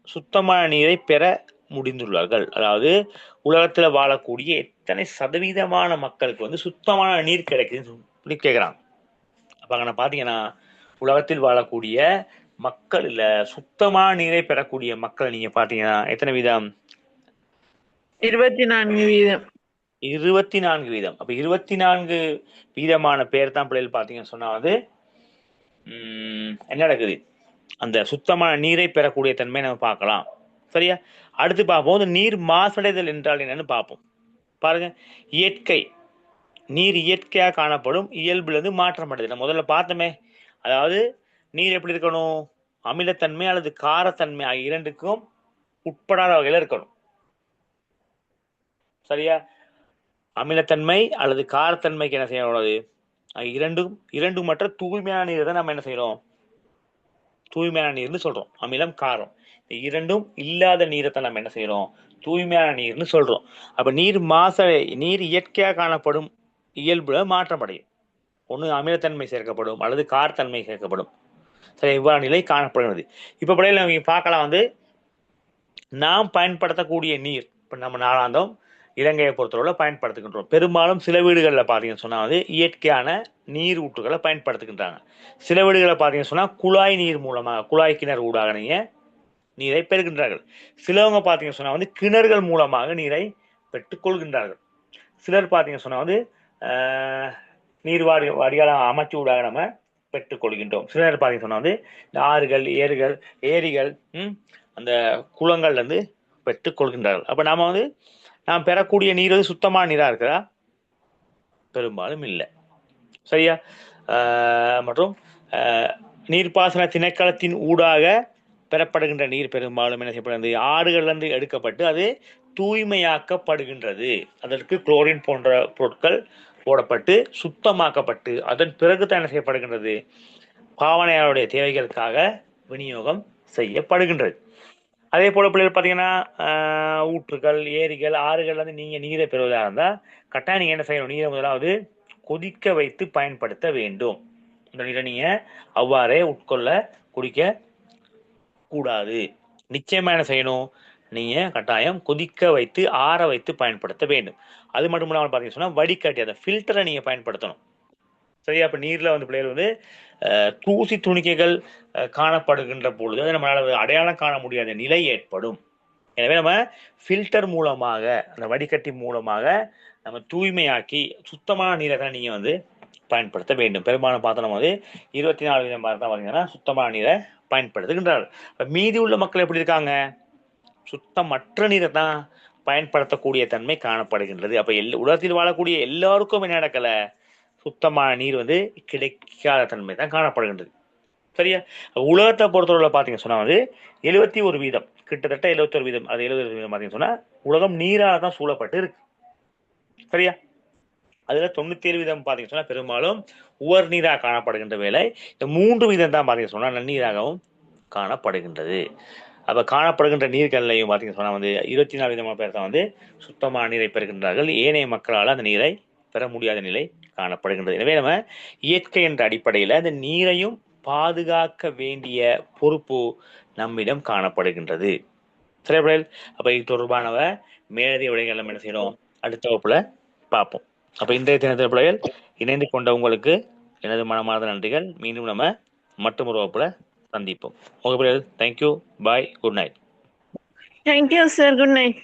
சுத்தமான நீரை பெற முடிந்துள்ளார்கள்? அதாவது உலகத்துல வாழக்கூடிய எத்தனை சதவீதமான மக்களுக்கு வந்து சுத்தமான நீர் கிடைக்குதுன்னு கேட்கிறாங்க. அப்ப அங்க பாத்தீங்கன்னா உலகத்தில் வாழக்கூடிய மக்கள் இல்ல சுத்தமான நீரை பெறக்கூடிய மக்கள் நீங்க பாத்தீங்கன்னா எத்தனை வீதம்? 24%. 24%. அப்ப 24% பேர் தான் பிள்ளைகள் பாத்தீங்கன்னு சொன்னா வந்து என்ன நடக்குது? அந்த சுத்தமான நீரை பெறக்கூடிய தன்மை நம்ம பார்க்கலாம். சரியா? அடுத்து பார்ப்போம், நீர் மாசடைதல் என்றால் என்னன்னு பார்ப்போம். பாருங்க, நீர் இயற்கையாக காணப்படும் இயல்பிலிருந்து மாற்றம் அடைதல். முதல்ல பார்த்தோமே, அதாவது நீர் எப்படி இருக்கணும்? அமிலத்தன்மை அல்லது காரத்தன்மை ஆகிய இரண்டுக்கும் உட்படாத வகையில் இருக்கணும். சரியா? அமிலத்தன்மை அல்லது காரத்தன்மைக்கு என்ன செய்யக்கூடாது? இரண்டும் மற்ற தூய்மையான நீரை தான் நம்ம என்ன செய்யறோம்? தூய்மையான நீர்னு சொல்றோம். அமிலம், காரம் இரண்டும் இல்லாத நீரை தான் நம்ம என்ன செய்யறோம்? தூய்மையான நீர்னு சொல்றோம். அப்ப நீர் இயற்கையாக காணப்படும் இயல்புல மாற்றம் அடையும். ஒன்று அமிலத்தன்மை சேர்க்கப்படும் அல்லது காரத்தன்மை சேர்க்கப்படும். சரி, இவ்வாறு நிலை காணப்படுகிறது. இப்ப படையில நம்ம பார்க்கலாம், வந்து நாம் பயன்படுத்தக்கூடிய நீர் இப்ப நம்ம நாளாந்தம் இலங்கையை பொறுத்தவரை பயன்படுத்துகின்றோம். பெரும்பாலும் சில வீடுகளில் பார்த்தீங்கன்னு சொன்னா வந்து இயற்கையான நீர் ஊற்றுகளை பயன்படுத்துகின்றாங்க. சில வீடுகளை பார்த்தீங்கன்னு சொன்னா குழாய் நீர் மூலமாக, குழாய் கிணறு ஊடாக நீரை பெறுகின்றார்கள். சிலவங்க பார்த்தீங்கன்னு சொன்னா வந்து கிணறுகள் மூலமாக நீரை பெற்றுக்கொள்கின்றார்கள். சிலர் பார்த்தீங்கன்னு சொன்னா வந்து நீர் வடிகால அமைச்சு ஊடாக நம்ம பெற்றுக்கொள்கின்றோம். சிலர் பார்த்தீங்கன்னு சொன்னா வந்து இந்த ஆறுகள், ஏரிகள் அந்த குளங்கள்ல இருந்து பெற்றுக்கொள்கின்றார்கள். அப்ப நாம வந்து நாம் பெறக்கூடிய நீர் வந்து சுத்தமான நீரா இருக்கிறா? பெரும்பாலும் இல்லை. சரியா? மற்றும் நீர்ப்பாசன திணைக்களத்தின் ஊடாக பெறப்படுகின்ற நீர் பெரும்பாலும் என்ன செய்யப்படுகிறது? ஆறுகளிலிருந்து எடுக்கப்பட்டு அது தூய்மையாக்கப்படுகின்றது. அதற்கு குளோரின் போன்ற பொருட்கள் போடப்பட்டு சுத்தமாக்கப்பட்டு அதன் பிறகு தான் என்ன செய்யப்படுகின்றது? பாவனையாளருடைய தேவைகளுக்காக விநியோகம் செய்யப்படுகின்றது. அதே போல பிள்ளைகள் பார்த்தீங்கன்னா ஊற்றுகள், ஏரிகள், ஆறுகள் வந்து நீங்க நீரை பெறுவதாக இருந்தால் கட்டாயம் நீங்க என்ன செய்யணும்? நீரை முதலாவது கொதிக்க வைத்து பயன்படுத்த வேண்டும். இந்த நீரை நீங்க அவ்வாறே குடிக்க கூடாது. நிச்சயமா என்ன செய்யணும்? நீங்க கட்டாயம் கொதிக்க வைத்து ஆற வைத்து பயன்படுத்த வேண்டும். அது மட்டும் இல்லாமல் பார்த்தீங்கன்னு சொன்னா வடிகட்டி அந்த ஃபில்டரை நீங்க பயன்படுத்தணும். சரியா? அப்ப நீர்ல வந்து பிள்ளைகள் வந்து தூசி துணிக்கைகள் காணப்படுகின்ற பொழுது அதை நம்மளால அடையாளம் காண முடியாத நிலை ஏற்படும். எனவே நம்ம ஃபில்டர் மூலமாக, அந்த வடிகட்டி மூலமாக நம்ம தூய்மையாக்கி சுத்தமான நீரை தான் நீங்க வந்து பயன்படுத்த வேண்டும். பெரும்பாலும் பார்த்தோம் வந்து 24% தான் பார்த்தீங்கன்னா சுத்தமான நீரை பயன்படுத்துகின்றார்கள். மீதி உள்ள மக்கள் எப்படி இருக்காங்க? சுத்தமற்ற நீரை தான் பயன்படுத்தக்கூடிய தன்மை காணப்படுகின்றது. அப்ப உலகத்தில் வாழக்கூடிய எல்லாருக்கும் என்ன நடக்கல? சுத்தமான நீர் வந்து கிடைக்காத தன்மை தான் காணப்படுகின்றது. சரியா? உலகத்தை பொறுத்தவரை பார்த்தீங்க சொன்னா வந்து 71%, கிட்டத்தட்ட 71%, அது 70% பார்த்தீங்கன்னு சொன்னா உலகம் நீராக தான் சூழப்பட்டு இருக்கு. சரியா? அதுல 97% பார்த்தீங்கன்னு சொன்னா பெரும்பாலும் உவர் நீராக காணப்படுகின்ற வேலை. இந்த 3% தான் பார்த்தீங்கன்னு சொன்னா நன்னீராகவும் காணப்படுகின்றது. அப்ப காணப்படுகின்ற நீர்கள்லையும் பார்த்தீங்கன்னு சொன்னா வந்து 24% பேர் தான் வந்து சுத்தமான நீரை பெறுகின்றார்கள். ஏனைய மக்களால் அந்த நீரை பெற முடியாத நிலை காணப்படுகின்றது. எனவே நம்ம இயற்கை என்ற அடிப்படையில் அந்த நீரையும் பாதுகாக்க வேண்டிய பொறுப்பு நம்மிடம் காணப்படுகின்றது. சரி பிள்ளைகள், அப்ப இது தொடர்பானவ மேலதிக விடைகள் நம்ம என்ன செய்யறோம் அடுத்த வகுப்புல பார்ப்போம். அப்ப இன்றைய தினத்தில் பிள்ளைகள் இணைந்து கொண்ட உங்களுக்கு எனது மனமார்ந்த நன்றிகள். மீண்டும் நம்ம மற்றொரு வகுப்புல சந்திப்போம். ஓகே பிள்ளைகள், thank you, bye, good night. Thank you, sir. Good night.